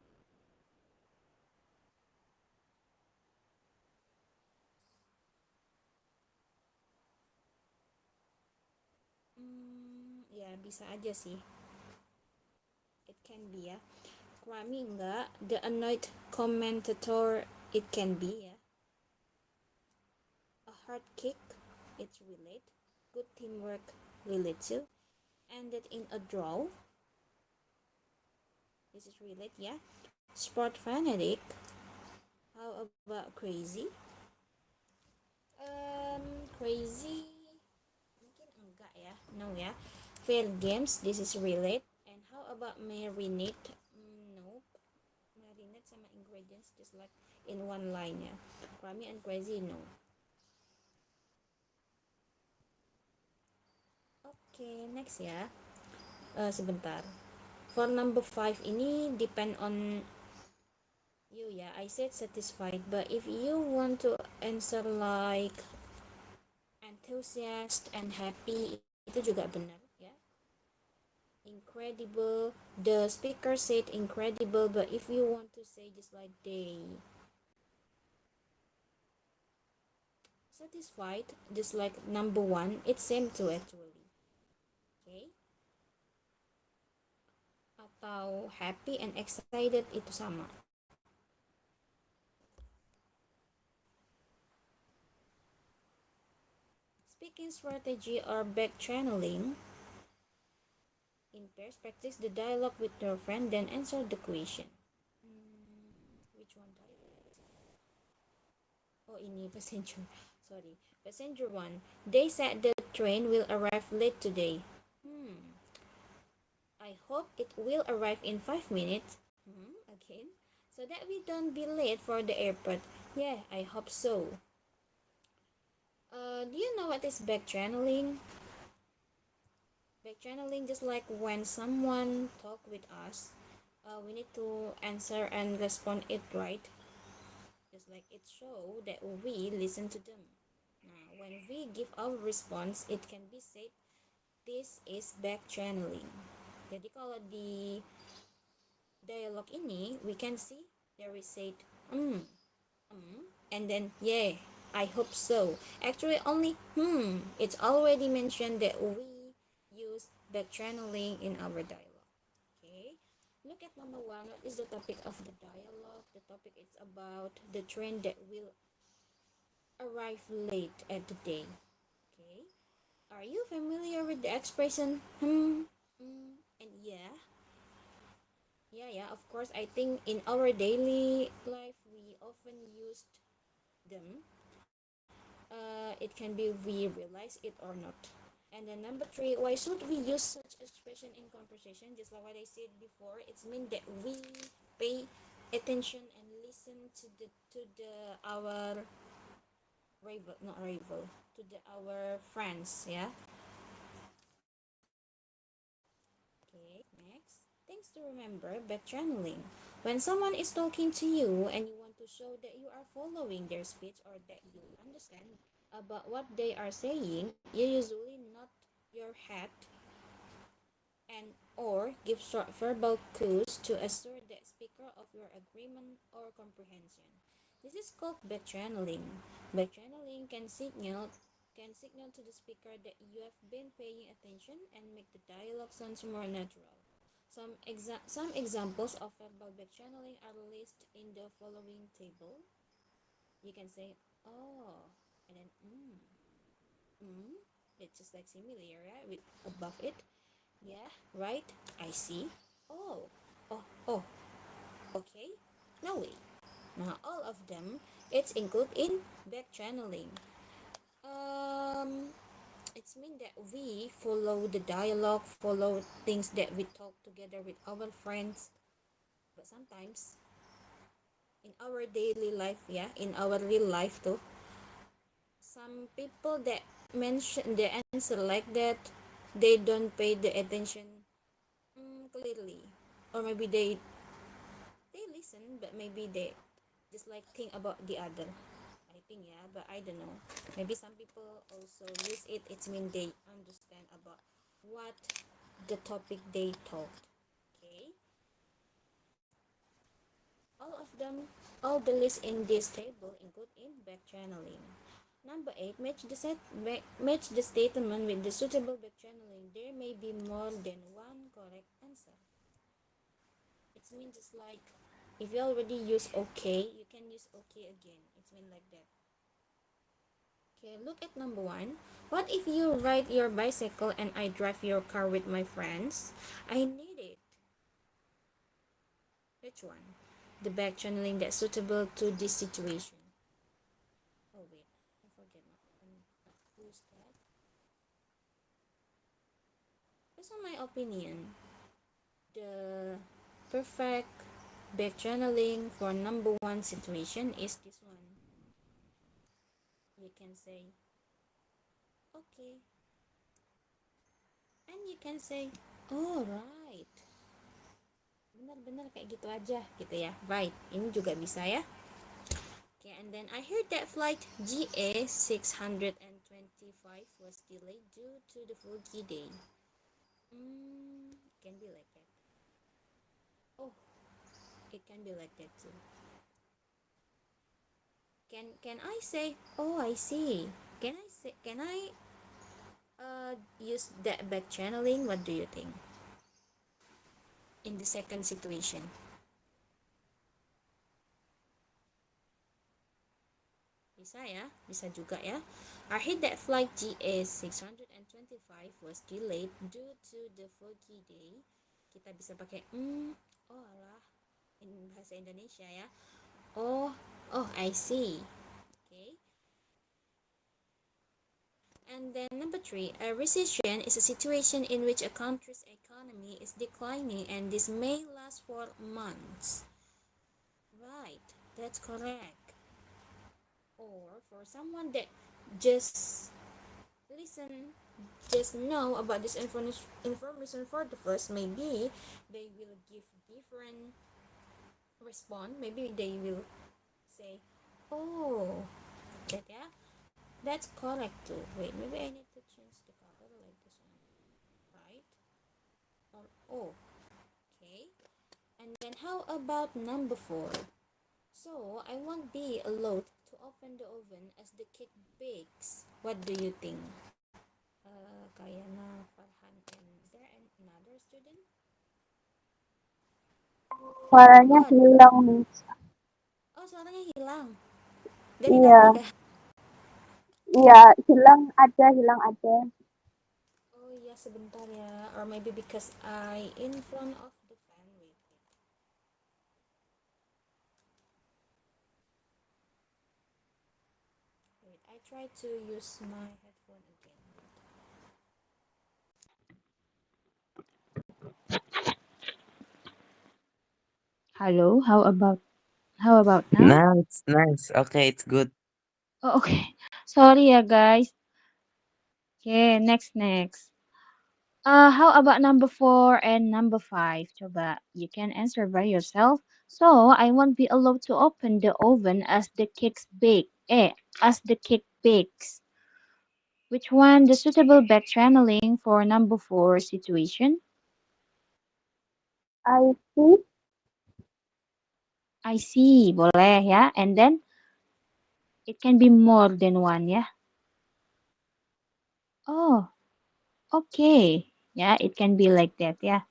Ya bisa aja sih. It can be ya. Crummy enggak. The annoyed commentator it can be ya. A hard kick, it's relate. Good teamwork relate too. Ended in a draw. This is relate ya. Sport fanatic. How about crazy? Crazy mungkin enggak ya. No ya. Fair games, this is relate. And how about marinate? Nope. Marinate sama ingredients just like in one line ya. Crummy and crazy no. Okay, next ya. Sebentar. For number 5 ini depend on you ya. I said satisfied, but if you want to answer like enthusiast and happy, itu juga benar ya. Incredible. The speaker said incredible, but if you want to say just like they satisfied, just like number 1, it's same too actually. Okay. Atau happy and excited itu sama. Speaking strategy or back channeling. In pairs, practice the dialogue with your friend, then answer the question. Which one dialogue? Oh, ini passenger. Sorry. Passenger 1. They said the train will arrive late today. I hope it will arrive in 5 minutes. Again. So that we don't be late for the airport. Yeah, I hope so. Do you know what is back channeling? Back channeling just like when someone talk with us, we need to answer and respond it right. Just like it show that we listen to them. Now, when we give our response, it can be said this is back channeling. Jadi kalau di dialog ini, we can see there is said and then yeah, I hope so. Actually, only it's already mentioned that we use back channeling in our dialogue. Okay, look at number 1. What is the topic of the dialogue? The topic is about the train that will arrive late at the day. Okay, are you familiar with the expression and yeah, of course. I think in our daily life we often used them. It can be we realize it or not. And then number 3, why should we use such expression in conversation? Just like what I said before, it's mean that we pay attention and listen to the our rival, not rival, to the our friends, yeah. Okay, next. Things to remember, back channeling. When someone is talking to you and you want to show that you are following their speech or that you understand about what they are saying, you usually nod your head and or give short verbal cues to assure the speaker of your agreement or comprehension. This is called backchanneling. Backchanneling can signal to the speaker that you have been paying attention and make the dialogue sounds more natural. Some examples of verbal backchanneling are listed in the following table. You can say oh and then mm. It's just like similar, right? With above it. Yeah, right. I see. Oh, oh. Okay. No way. Now all of them, it's included in backchanneling. Um, it's mean that we follow the dialogue, follow things that we talk together with our friends. But sometimes in our daily life, yeah, in our real life too, some people that mention the answer like that, they don't pay the attention clearly, or maybe they listen, but maybe they just like think about the other. I think yeah, but I don't know. Maybe some people also use it. It's mean they understand about what the topic they talked. Okay, all of them, all the list in this table include in back channeling. Number 8, match the statement with the suitable back channeling. There may be more than one correct answer. It's mean just like if you already use okay, you can use okay again. It's mean like that. Okay, look at number 1. What if you ride your bicycle and I drive your car with my friends? I need it. Which one? The back channeling that's suitable to this situation. Oh wait, I forget who's that. Based on my opinion, the perfect back channeling for number 1 situation is this one. You can say okay, and you can say oh right. Benar-benar kayak gitu aja gitu ya. Right, ini juga bisa ya. Okay, and then I heard that flight GA 625 was delayed due to the foggy day. It can be like that. Oh, it can be like that too. Can I say oh I see? Can I use that back channeling? What do you think? In the second situation. Bisa ya, bisa juga ya. I heard that flight GA 625 was delayed due to the foggy day. Kita bisa pakai oh alah in bahasa Indonesia ya. Oh, I see. Okay. And then number 3, a recession is a situation in which a country's economy is declining and this may last for months. Right, that's correct. Or for someone that just listen, just know about this information for the first, maybe they will give different response. Maybe they will say, oh, that yeah, that's correct too. Wait, maybe I need to change the color like this one, right? Or oh, okay. And then how about number 4? So I won't be allowed to open the oven as the cake bakes. What do you think? Kayana, Farhan, and is there another student? Suaranya What? hilang, Miss. Oh, suaranya hilang. Dari Iya, tadi kah? iya, hilang aja. Oh iya, sebentar ya. Or maybe because I in front of the fan. Wait. Wait, I try to use my headphone again. Hello, how about now? Nice, nice. Okay, it's good. Oh, okay. Sorry ya guys. Okay, next. How about number 4 and number 5? Coba, you can answer by yourself. So, I won't be allowed to open the oven as the cakes bake. As the cake bakes. Which one the suitable back channeling for number 4 situation? I see. I see, boleh ya. And then It can be more than one, yeah. Oh, okay. Yeah, it can be like that, yeah.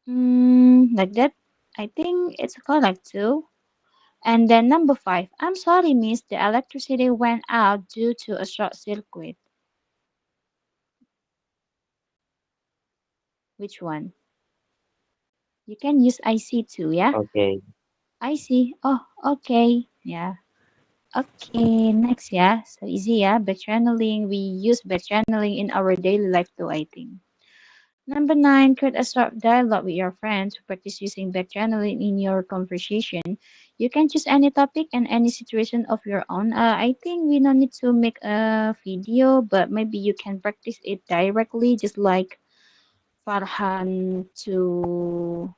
Like that. I think it's correct too. And then number five. I'm sorry, miss. The electricity went out due to a short circuit. Which one? You can use IC too, yeah? Okay. IC. Oh, okay. Yeah. Okay, next, yeah. So easy, yeah. Back channeling. We use back channeling in our daily life too, I think. Number nine, create a short dialogue with your friends. Practice using back channeling in your conversation. You can choose any topic and any situation of your own. I think we don't need to make a video, but maybe you can practice it directly, just like Farhan to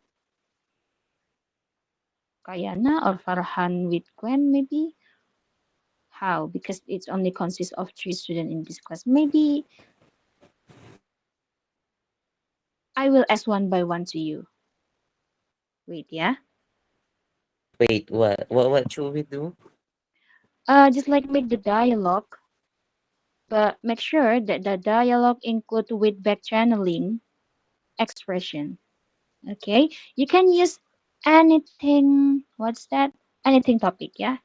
Kayana or Farhan with Gwen, maybe. How? Because it's only consists of three students in this class. Maybe I will ask one by one to you. Wait, yeah. Wait, what should we do? Just like make the dialogue, but make sure that the dialogue include with back channeling expression. Okay, you can use anything. What's that? Anything topic, yeah.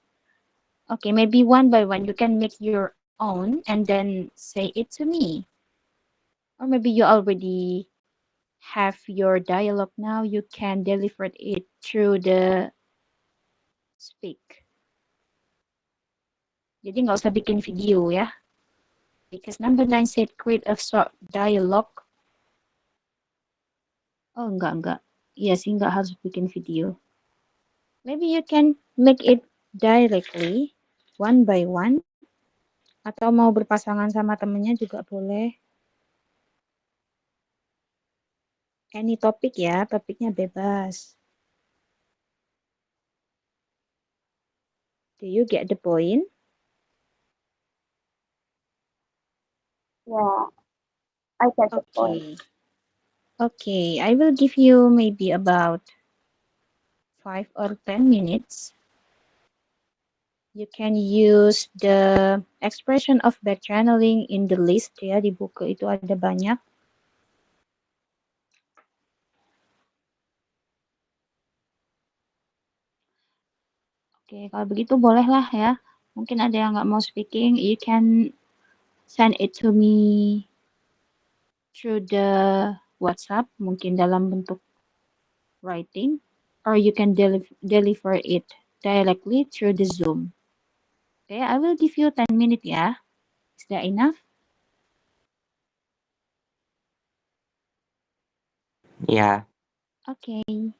Okay, maybe one by one you can make your own and then say it to me. Or maybe you already have your dialogue now. You can deliver it through the speak. Jadi nggak usah bikin video ya. Because number nine said create a short dialogue. Oh enggak. Iya sih nggak harus bikin video. Maybe you can make it directly one by one. Atau mau berpasangan sama temennya juga boleh. Any topik ya, topiknya bebas. Do you get the point? Yeah, I get the point. Okay. Okay, I will give you maybe about 5 or 10 minutes. You can use the expression of back channeling in the list ya, di buku itu ada banyak. Oke, kalau begitu bolehlah ya. Mungkin ada yang nggak mau speaking, you can send it to me through the WhatsApp, mungkin dalam bentuk writing, or you can deliver it directly through the Zoom. Okay, I will give you 10 minutes ya. Is that enough? Yeah. Okay.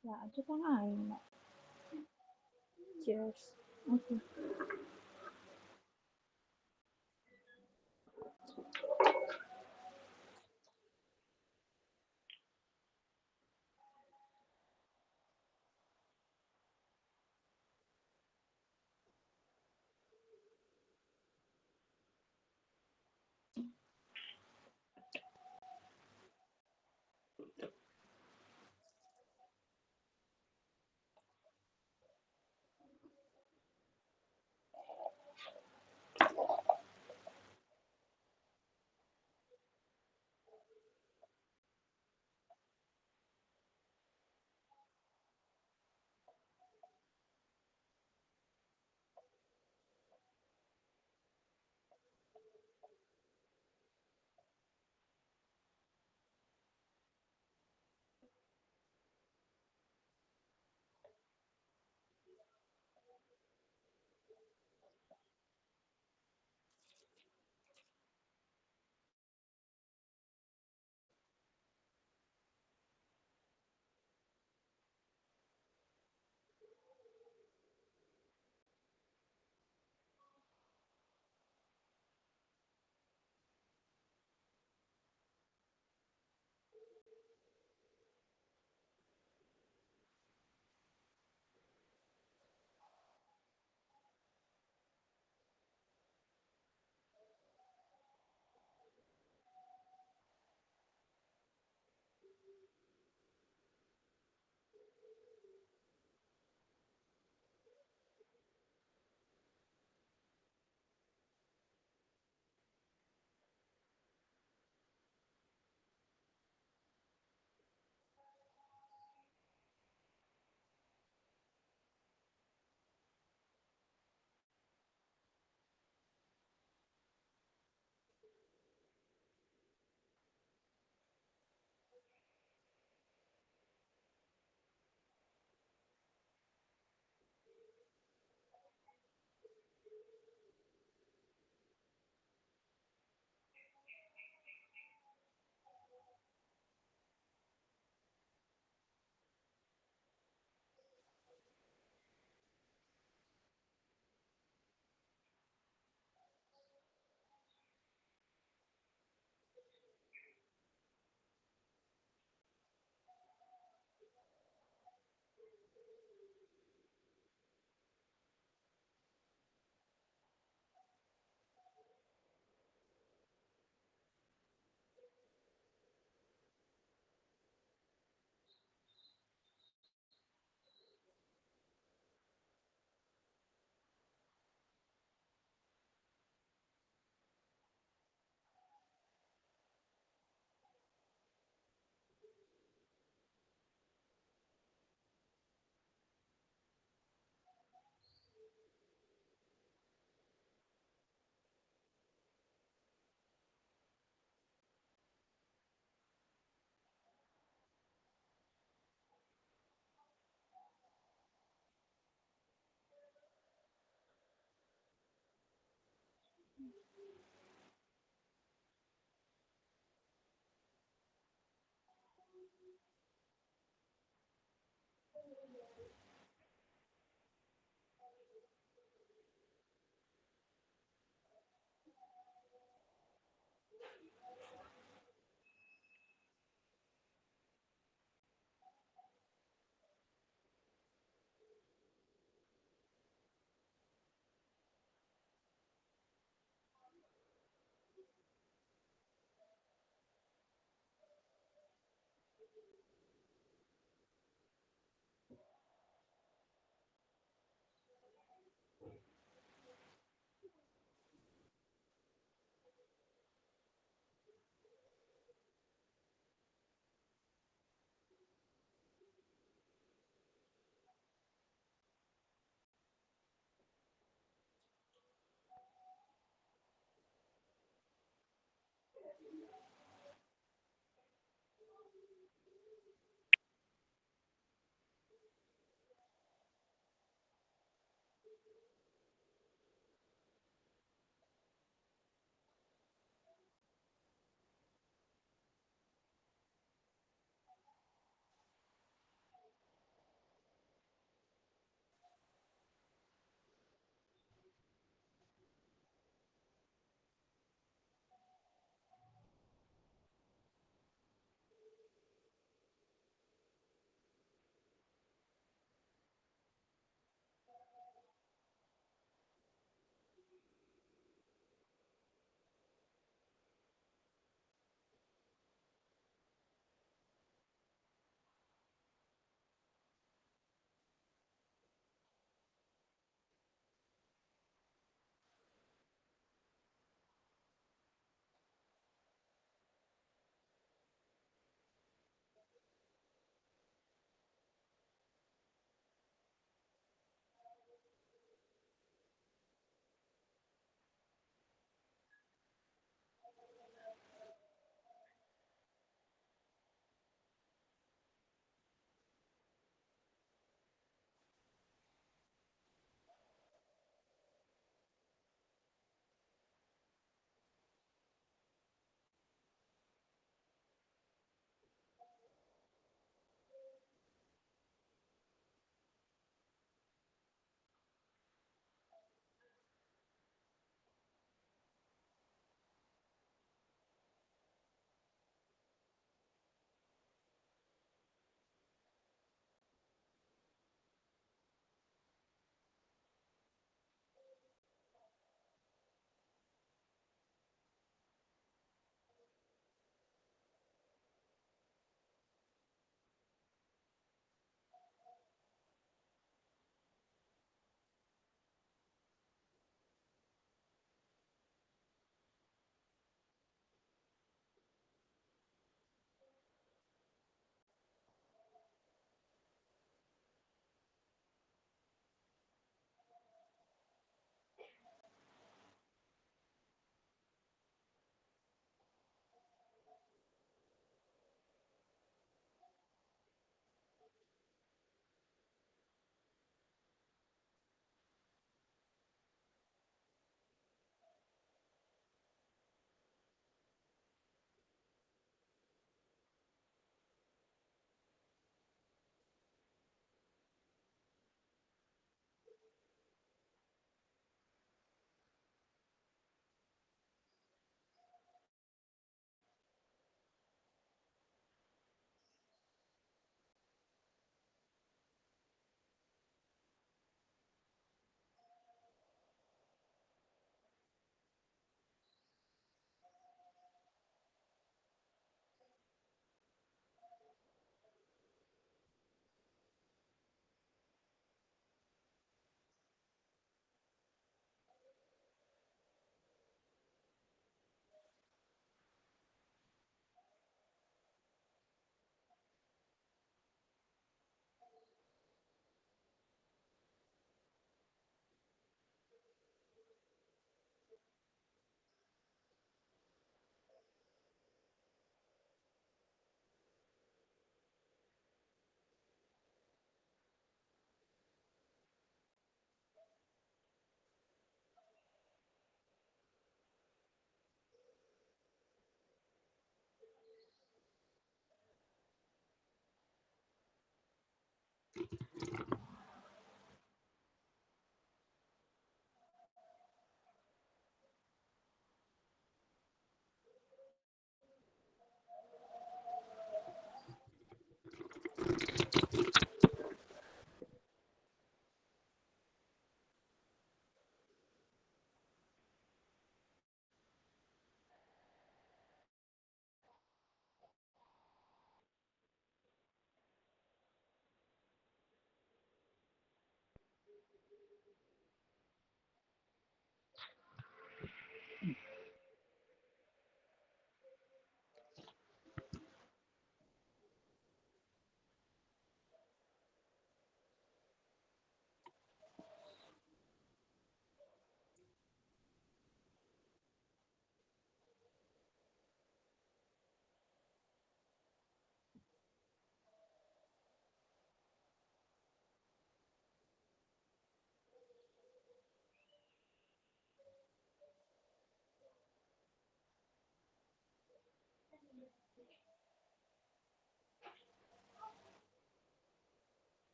Ya, aja kan ayo. Cheers. Okay.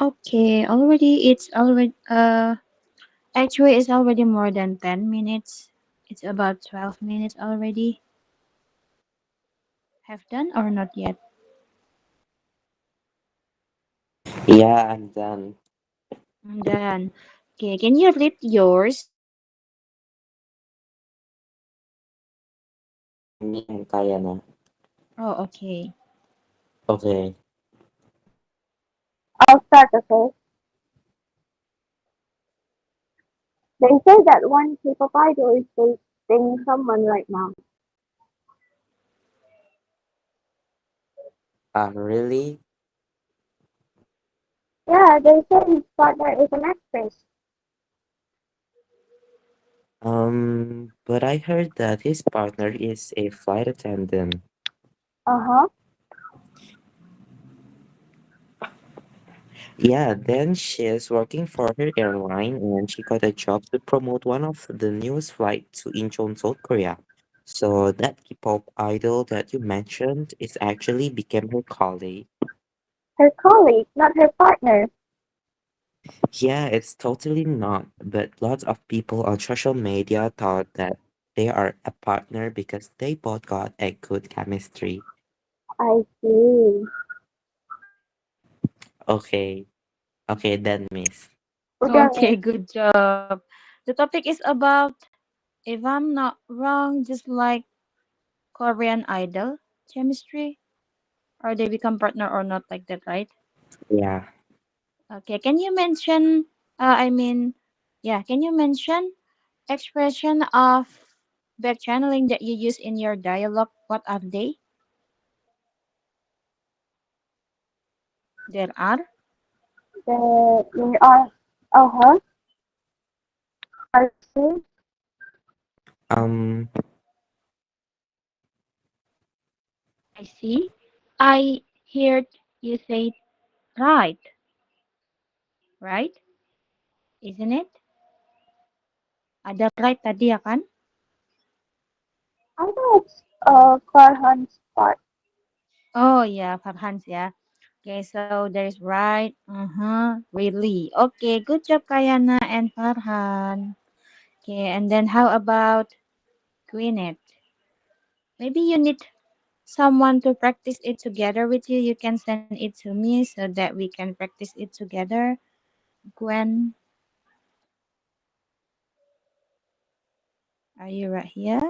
Okay, already it's already actually it's already more than 10 minutes. It's about 12 minutes already. Have done or not yet? Yeah, I'm done. I'm done. Okay, can you read yours? Me and Kayana. Oh, okay. Okay. I'll start, okay? They say that one K-pop idol is dating someone right now. Really? Yeah, they say his partner is an actress. But I heard that his partner is a flight attendant. Uh-huh. Yeah, then she is working for her airline and she got a job to promote one of the newest flights to Incheon, South Korea. So that K-pop idol that you mentioned is actually became her colleague. Her colleague, not her partner. Yeah, it's totally not, but lots of people on social media thought that they are a partner because they both got a good chemistry. I see. Okay, okay, then miss. Udah, Okay, Miss. good job. The topic is about, if I'm not wrong, just like Korean Idol chemistry, or they become partner or not like that, right? Yeah. Okay, can you mention, I mean, yeah, can you mention expression of back channeling that you use in your dialogue? What are they? There are. They are, uh-huh, I see. Um, I see. I heard you say right, right? Isn't it? Ada right tadi ya kan? I know it's Farhan's part. Oh yeah, Farhan's ya. Okay, so there's right. Really. Okay, good job Kayana and Farhan. Okay, and then how about Gwyneth? Maybe you need someone to practice it together with you. You can send it to me so that we can practice it together. Gwen, are you right here?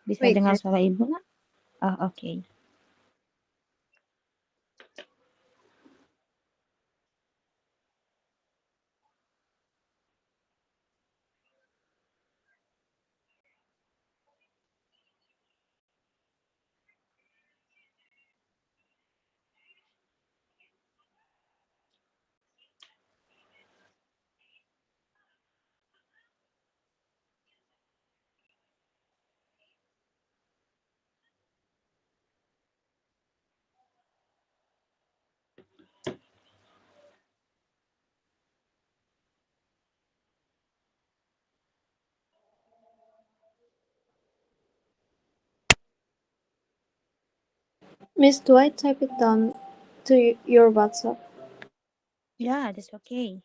Bisa Wait, dengar I suara ibu nggak? Oh, okay. Miss, do I type it down to your WhatsApp? Yeah, that's okay.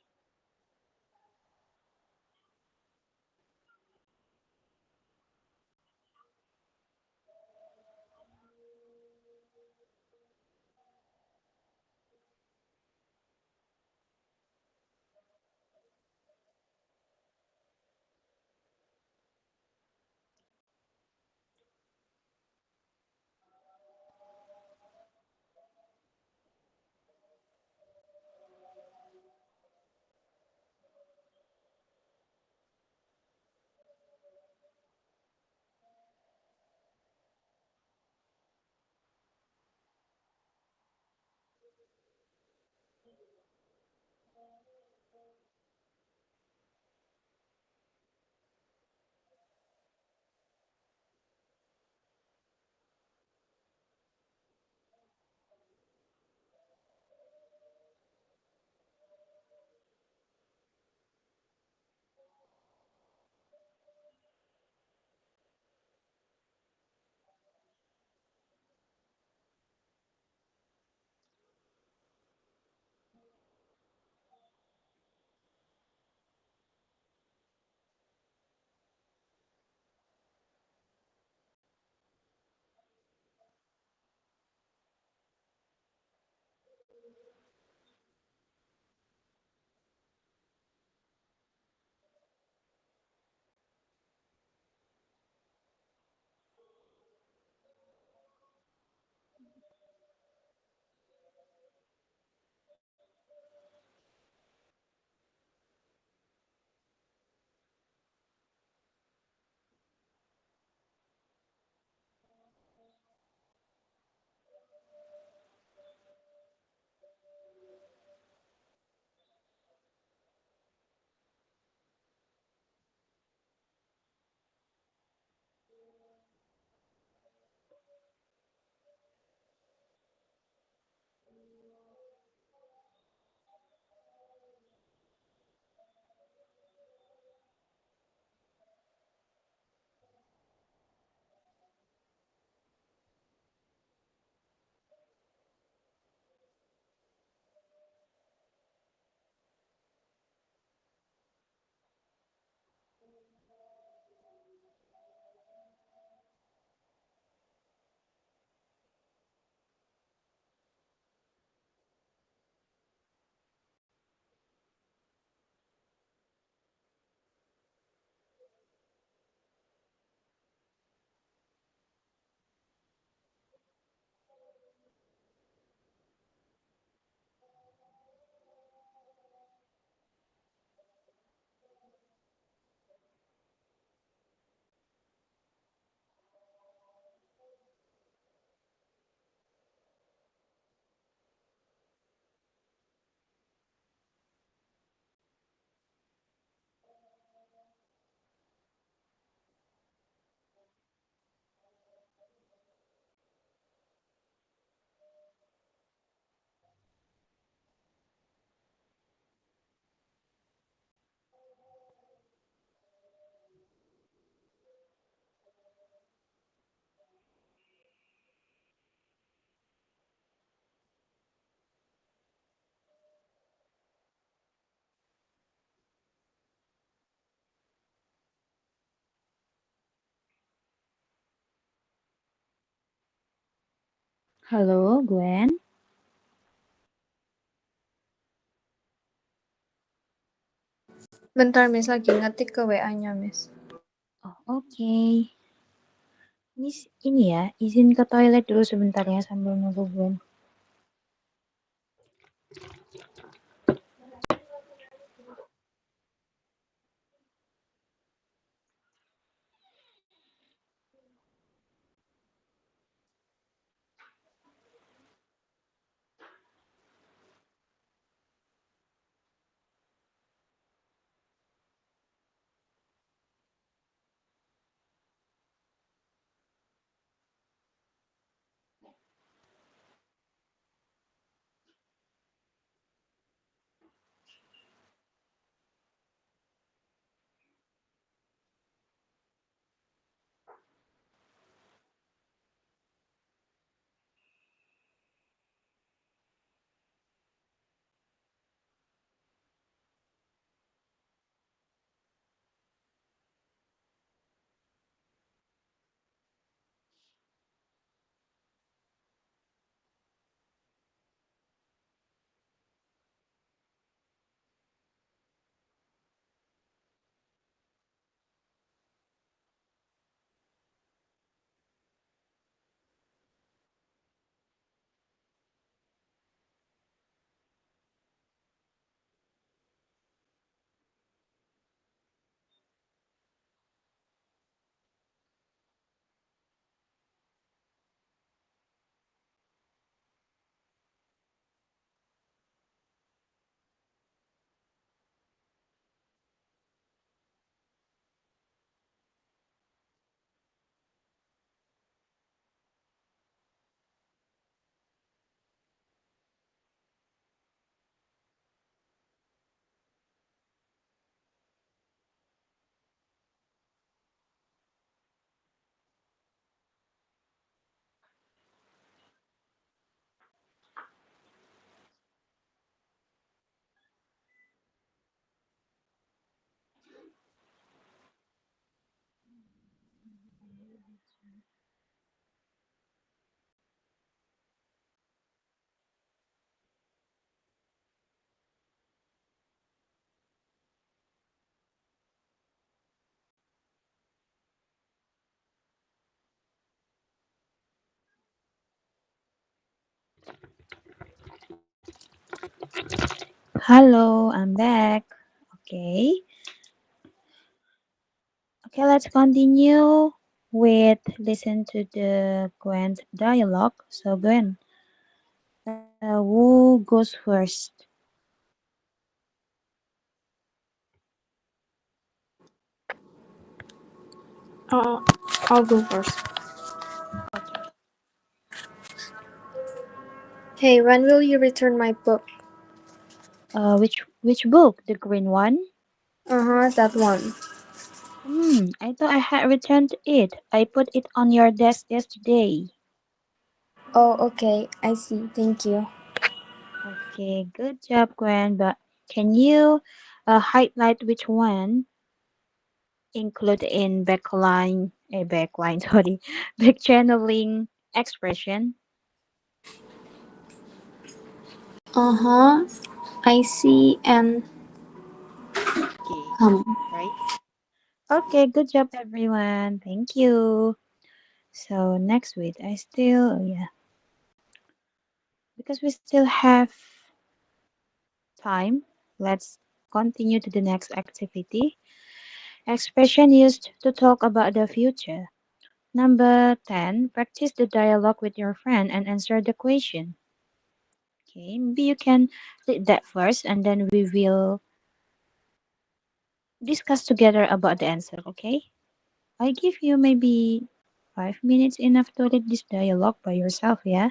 Halo, Gwen. Bentar, Miss, lagi ngetik ke WA-nya, Miss. Oh, oke. Ini ya, izin ke toilet dulu sebentar ya sambil nunggu Gwen. Halo, I'm back. Okay. Okay, let's continue with listen to the Gwen's dialogue. So Gwen, who goes first? Uh, I'll go first. Okay. Hey, when will you return my book? Which book? The green one? Uh-huh, that one. I thought I had returned it. I put it on your desk yesterday. Oh, okay, I see. Thank you. Okay, good job, Gwen. But can you highlight which one include in backline, sorry, back channeling expression? Uh-huh, I see and Okay, hum. right. Okay, good job, everyone. Thank you. So next week, yeah, because we still have time. Let's continue to the next activity. Expression used to talk about the future. Number 10, practice the dialogue with your friend and answer the question. Okay, maybe you can read that first and then we will discuss together about the answer, okay? I give you maybe 5 minutes enough to read this dialogue by yourself, yeah?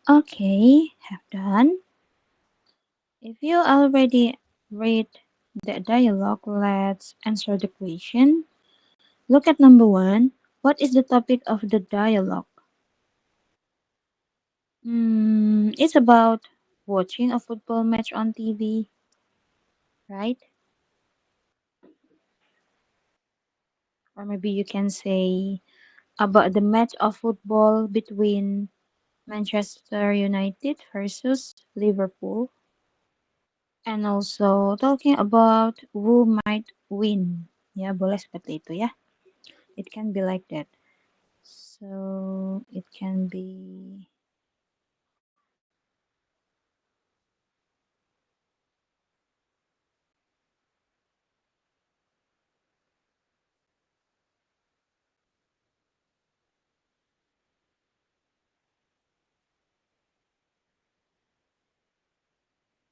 Okay, have done. If you already read the dialogue, let's answer the question. Look at number one. What is the topic of the dialogue? It's about watching a football match on TV, right? Or maybe you can say about the match of football between Manchester United versus Liverpool. And also talking about who might win. Ya, boleh seperti itu ya. It can be like that. So it can be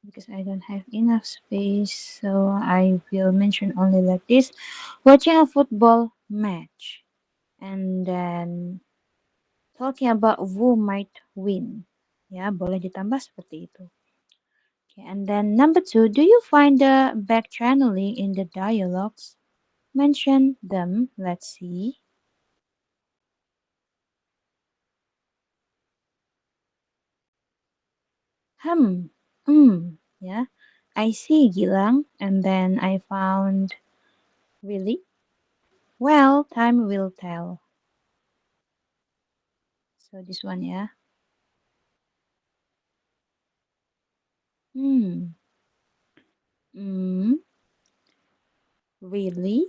because I don't have enough space, so I will mention only like this. Watching a football match and then talking about who might win. Ya, boleh ditambah seperti itu. Okay, and then number two, do you find the back channeling in the dialogues? Mention them. Let's see. Hmm. Yeah. I see, Gilang. And then I found, really? Well, time will tell. So this one, yeah. Hmm. Mm, really?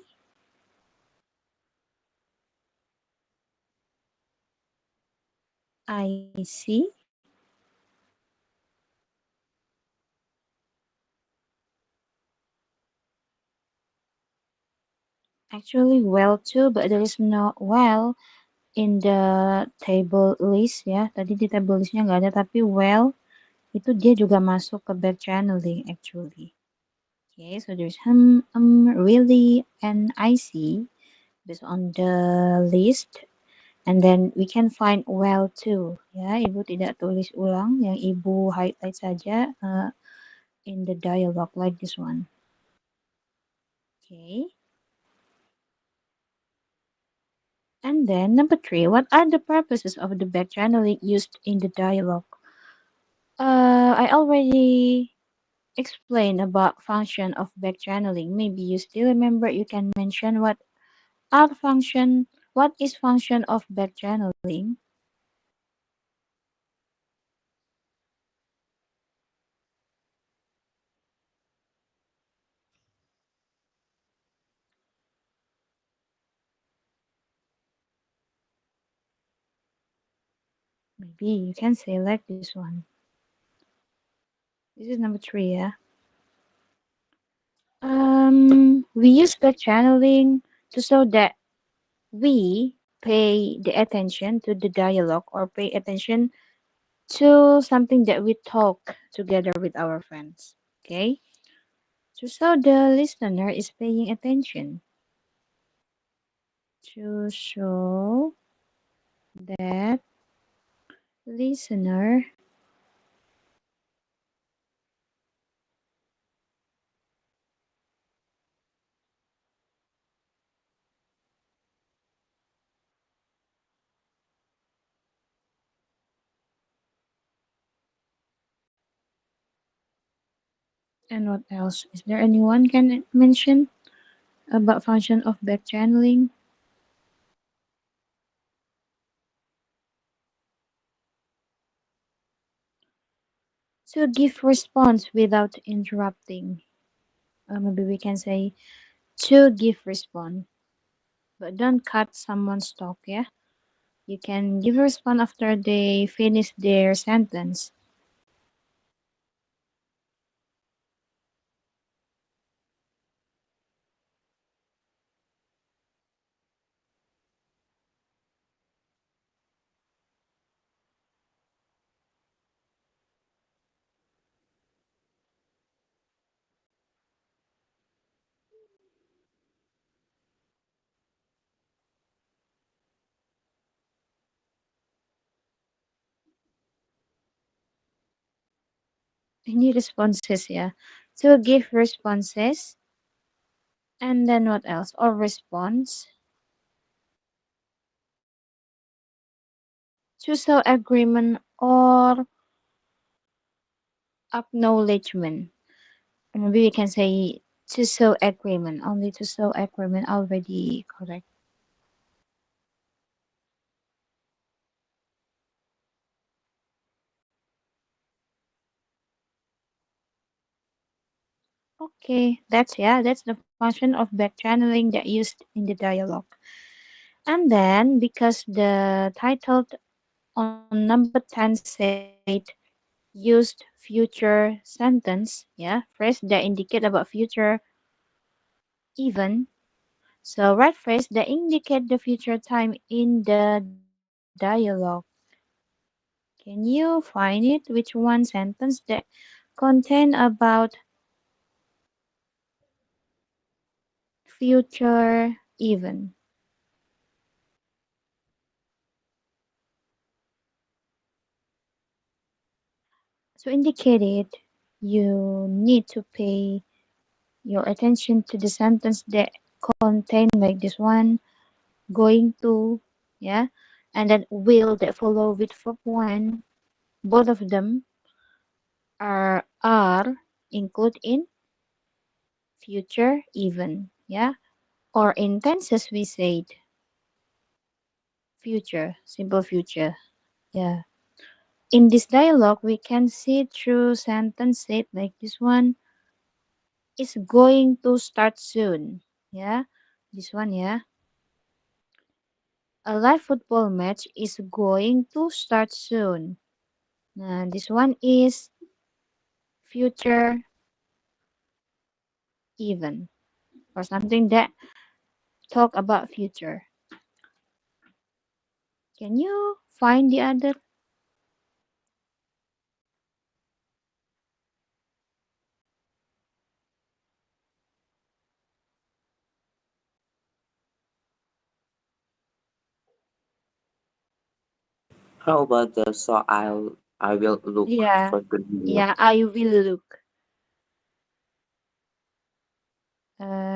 I see. Actually, well too, but there is no well in the table list ya. Tadi di table listnya nggak ada, tapi well itu dia juga masuk ke back channeling actually. Okay, so there's really, and I see based on the list. And then we can find well too. Ya, Ibu tidak tulis ulang, yang Ibu highlight saja in the dialogue like this one. Okay. And then number three, what are the purposes of the back channeling used in the dialogue? I already explained about function of back channeling. Maybe you still remember. You can mention are function. What is function of back channeling? Maybe you can say like this one. This is number three, yeah. We use back channeling to show that we pay the attention to the dialogue or pay attention to something that we talk together with our friends. Okay? To show the listener is paying attention. To show that listener and what else? Is there anyone can mention about function of back channeling? To give response without interrupting. Maybe we can say to give response, but don't cut someone's talk, yeah? You can give a response after they finish their sentence. Any responses, yeah. To give responses, and then what else? Or response. To show agreement or acknowledgement. Maybe we can say to show agreement. Only to show agreement already correct. Okay, that's the function of back channeling that used in the dialogue. And then because the title on number 10 said used future sentence, yeah, phrase that indicate about future even. So right phrase that indicate the future time in the dialogue. Can you find it? Which one sentence that contain about future even? To indicate it, you need to pay your attention to the sentence that contain like this one, going to, yeah, and then will that follow with verb one. Both of them are included in future even, yeah, or in tenses we said future, simple future, yeah. In this dialogue, we can see through sentence said like this one is going to start soon. Yeah, this one, yeah. A live football match is going to start soon. Nah, this one is future even or something that talk about future. Can you find the other? How about the I will look Yeah, for the new? yeah. I will look.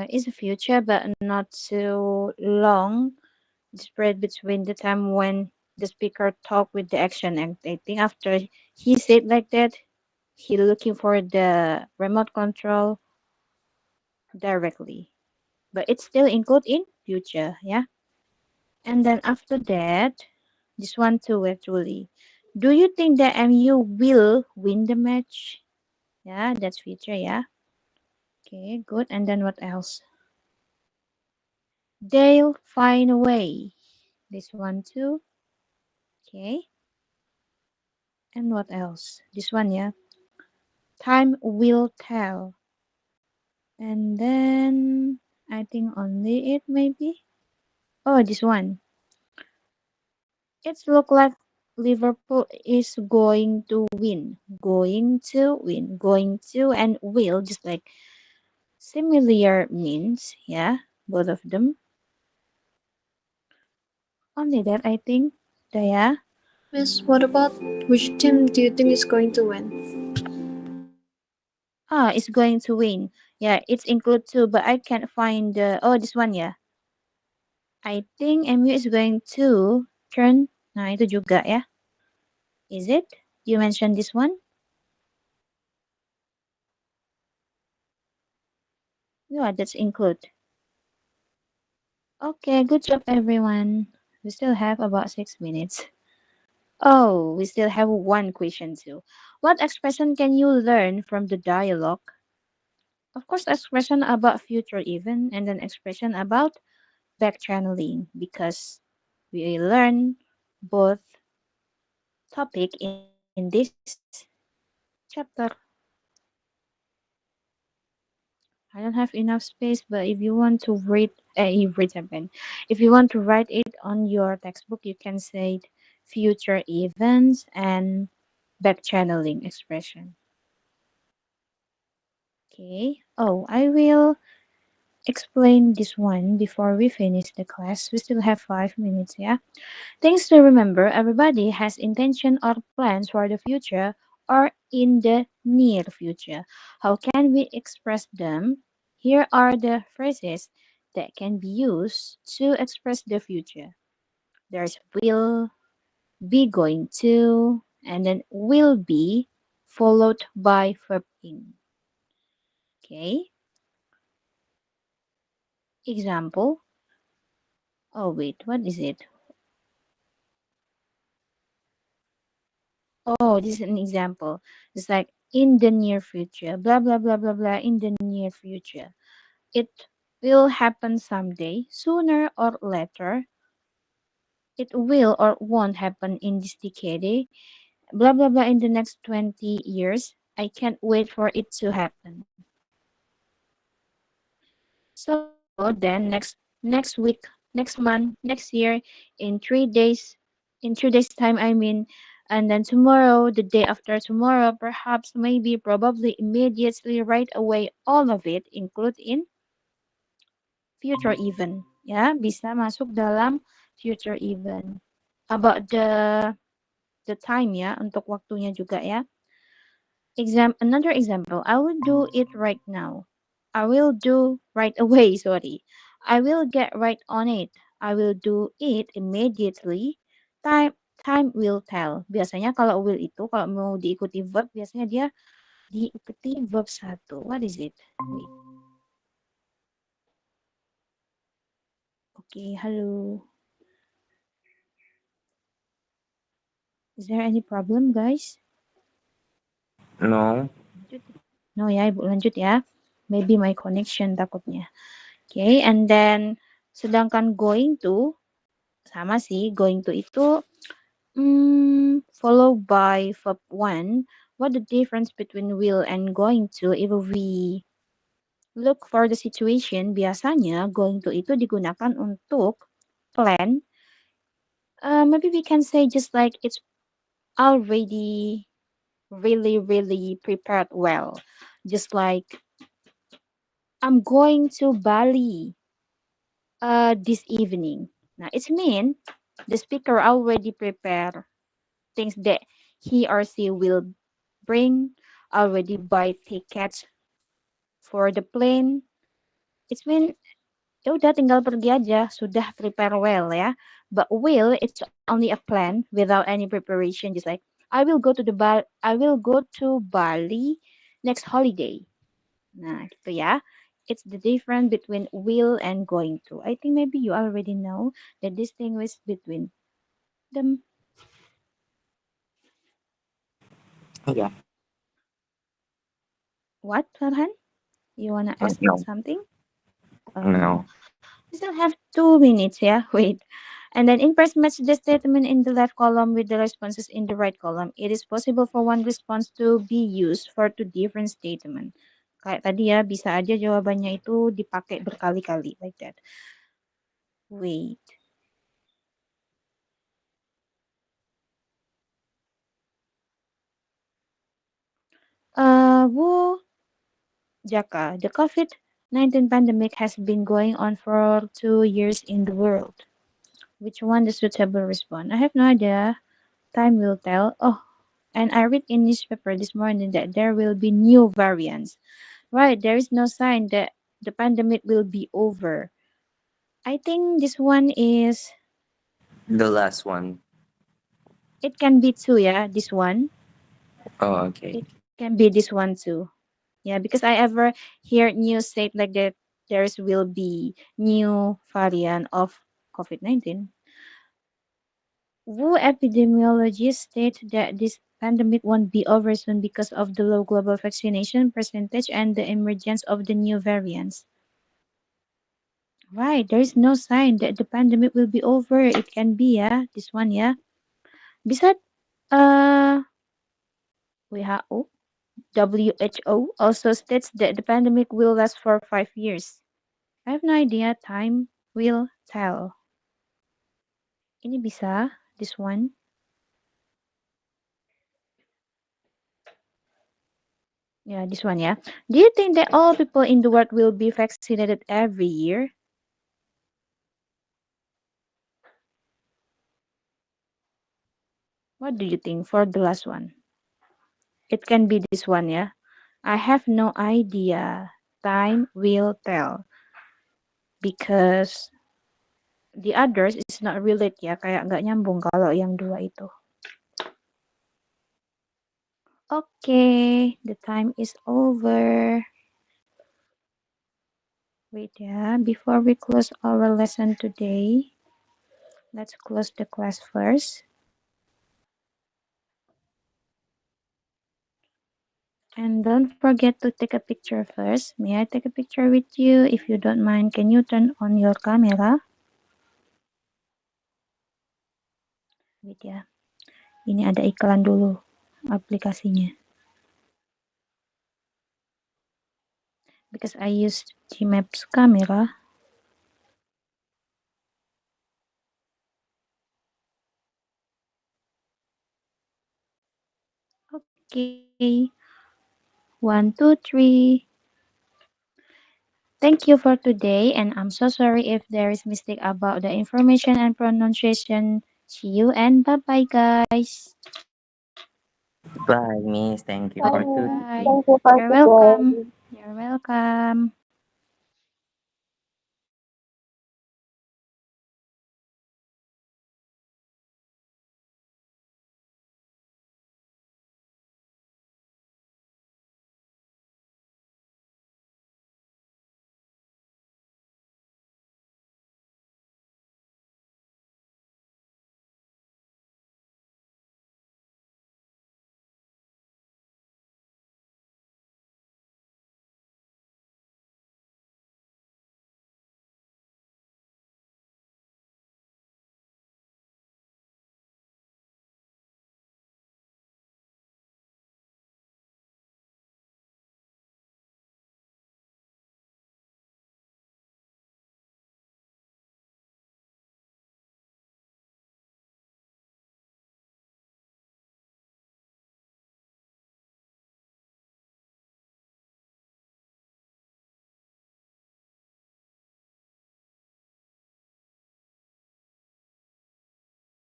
Is a future, but not so long spread between the time when the speaker talk with the action, and I think after he said like that, he looking for the remote control directly, but it's still include in future, yeah. And then after that, this one too actually, do you think that MU will win the match? Yeah, that's future, yeah. Okay, good. And then what else? They'll find a way. This one too. Okay. And what else? This one, yeah. Time will tell. And then I think only it maybe. Oh, this one. It's look like Liverpool is going to win. Going to win. Going to and will just like similar means, yeah, both of them. Only that I think. Yeah. Miss, what about which team do you think is going to win? Ah, it's going to win. Yeah, it's include too, but I can't find the oh this one, yeah. I think MU is going to turn. Nah, itu juga ya. Is it? You mentioned this one? Yeah, that's include. Okay, good job everyone. We still have about 6 minutes. Oh, we still have one question too. What expression can you learn from the dialogue? Of course, expression about future even, and then expression about back channeling because we learn both topic in this chapter. I don't have enough space, but if you want to if you want to write it on your textbook, you can say future events and back channeling expression. Okay. Oh, I will explain this one before we finish the class. We still have 5 minutes, yeah? Things to remember, everybody has intention or plans for the future or in the near future. How can we express them? Here are the phrases that can be used to express the future. There's will, be going to, and then will be followed by verb in. Okay, example. Oh, wait, what is it? Oh, this is an example. It's like in the near future, blah, blah, blah, blah, blah, in the near future. It will happen someday, sooner or later. It will or won't happen in this decade. Blah, blah, blah, in the next 20 years. I can't wait for it to happen. So then next week, next month, next year, in 3 days, in 3 days time, I mean, and then tomorrow, the day after tomorrow, perhaps, maybe, probably, immediately, right away, all of it include in future even. Ya, bisa masuk dalam future even. About the time ya, untuk waktunya juga ya. Another example, I will do it right now. I will do right away, sorry. I will get right on it. I will do it immediately. Time will tell. Biasanya kalau will itu kalau mau diikuti verb biasanya dia diikuti verb satu. What is it? Wait. Okay, halo. Is there any problem, guys? No. Lanjut. No ya, Ibu lanjut ya. Maybe my connection takutnya. Okay, and then sedangkan going to sama sih, going to itu followed by verb one. What the difference between will and going to? If we look for the situation, biasanya going to itu digunakan untuk plan. Maybe we can say just like it's already really prepared well. Just like I'm going to Bali this evening. Now it's mean the speaker already prepared things that he or she will bring, already buy tickets for the plane. It's mean ya udah tinggal pergi aja, sudah prepare well ya. But will it's only a plan without any preparation, just like I will go to Bali next holiday. Nah, gitu ya. It's the difference between will and going to. I think maybe you already know the distinguish between them. Oh, yeah. What, Farhan? You wanna ask me No. something? No. We still have 2 minutes, yeah? Wait. And then in press match the statement in the left column with the responses in the right column. It is possible for one response to be used for two different statements. Kayak tadi ya, bisa aja jawabannya itu dipakai berkali-kali, like that. Wait. Wu Jaka, the COVID-19 pandemic has been going on for 2 years in the world. Which one the suitable response? I have no idea. Time will tell. Oh, and I read in newspaper this morning that there will be new variants. Right, there is no sign that the pandemic will be over. I think this one is, The last one. it can be two, yeah, this one. Oh, okay. It can be this one too. Yeah, because I ever hear news say like that there's will be new variant of COVID-19. Wu epidemiologists state that this pandemic won't be over soon because of the low global vaccination percentage and the emergence of the new variants. Right, there is no sign that the pandemic will be over. It can be ya, this one ya. Bisa WHO, WHO also states that the pandemic will last for 5 years. I have no idea. Time will tell. Ini bisa, this one. Yeah, this one, yeah. Do you think that all people in the world will be vaccinated every year? What do you think for the last one? It can be this one ya. I have no idea. Time will tell. Because the others is not relate ya. Kayak nggak nyambung kalau yang dua itu. Okay, the time is over. Wait ya, before we close our lesson today, let's close the class first. And don't forget to take a picture first. May I take a picture with you? If you don't mind, can you turn on your camera? Wait ya, ini ada iklan dulu aplikasinya. Because I used Gmaps camera. Okay, 1, 2, 3. Thank you for today, and I'm so sorry if there is mistake about the information and pronunciation. See you and bye-bye, guys. Bye, Miss. Thank you for Bye. today. Bye. Thank you for You're welcome. today. You're welcome.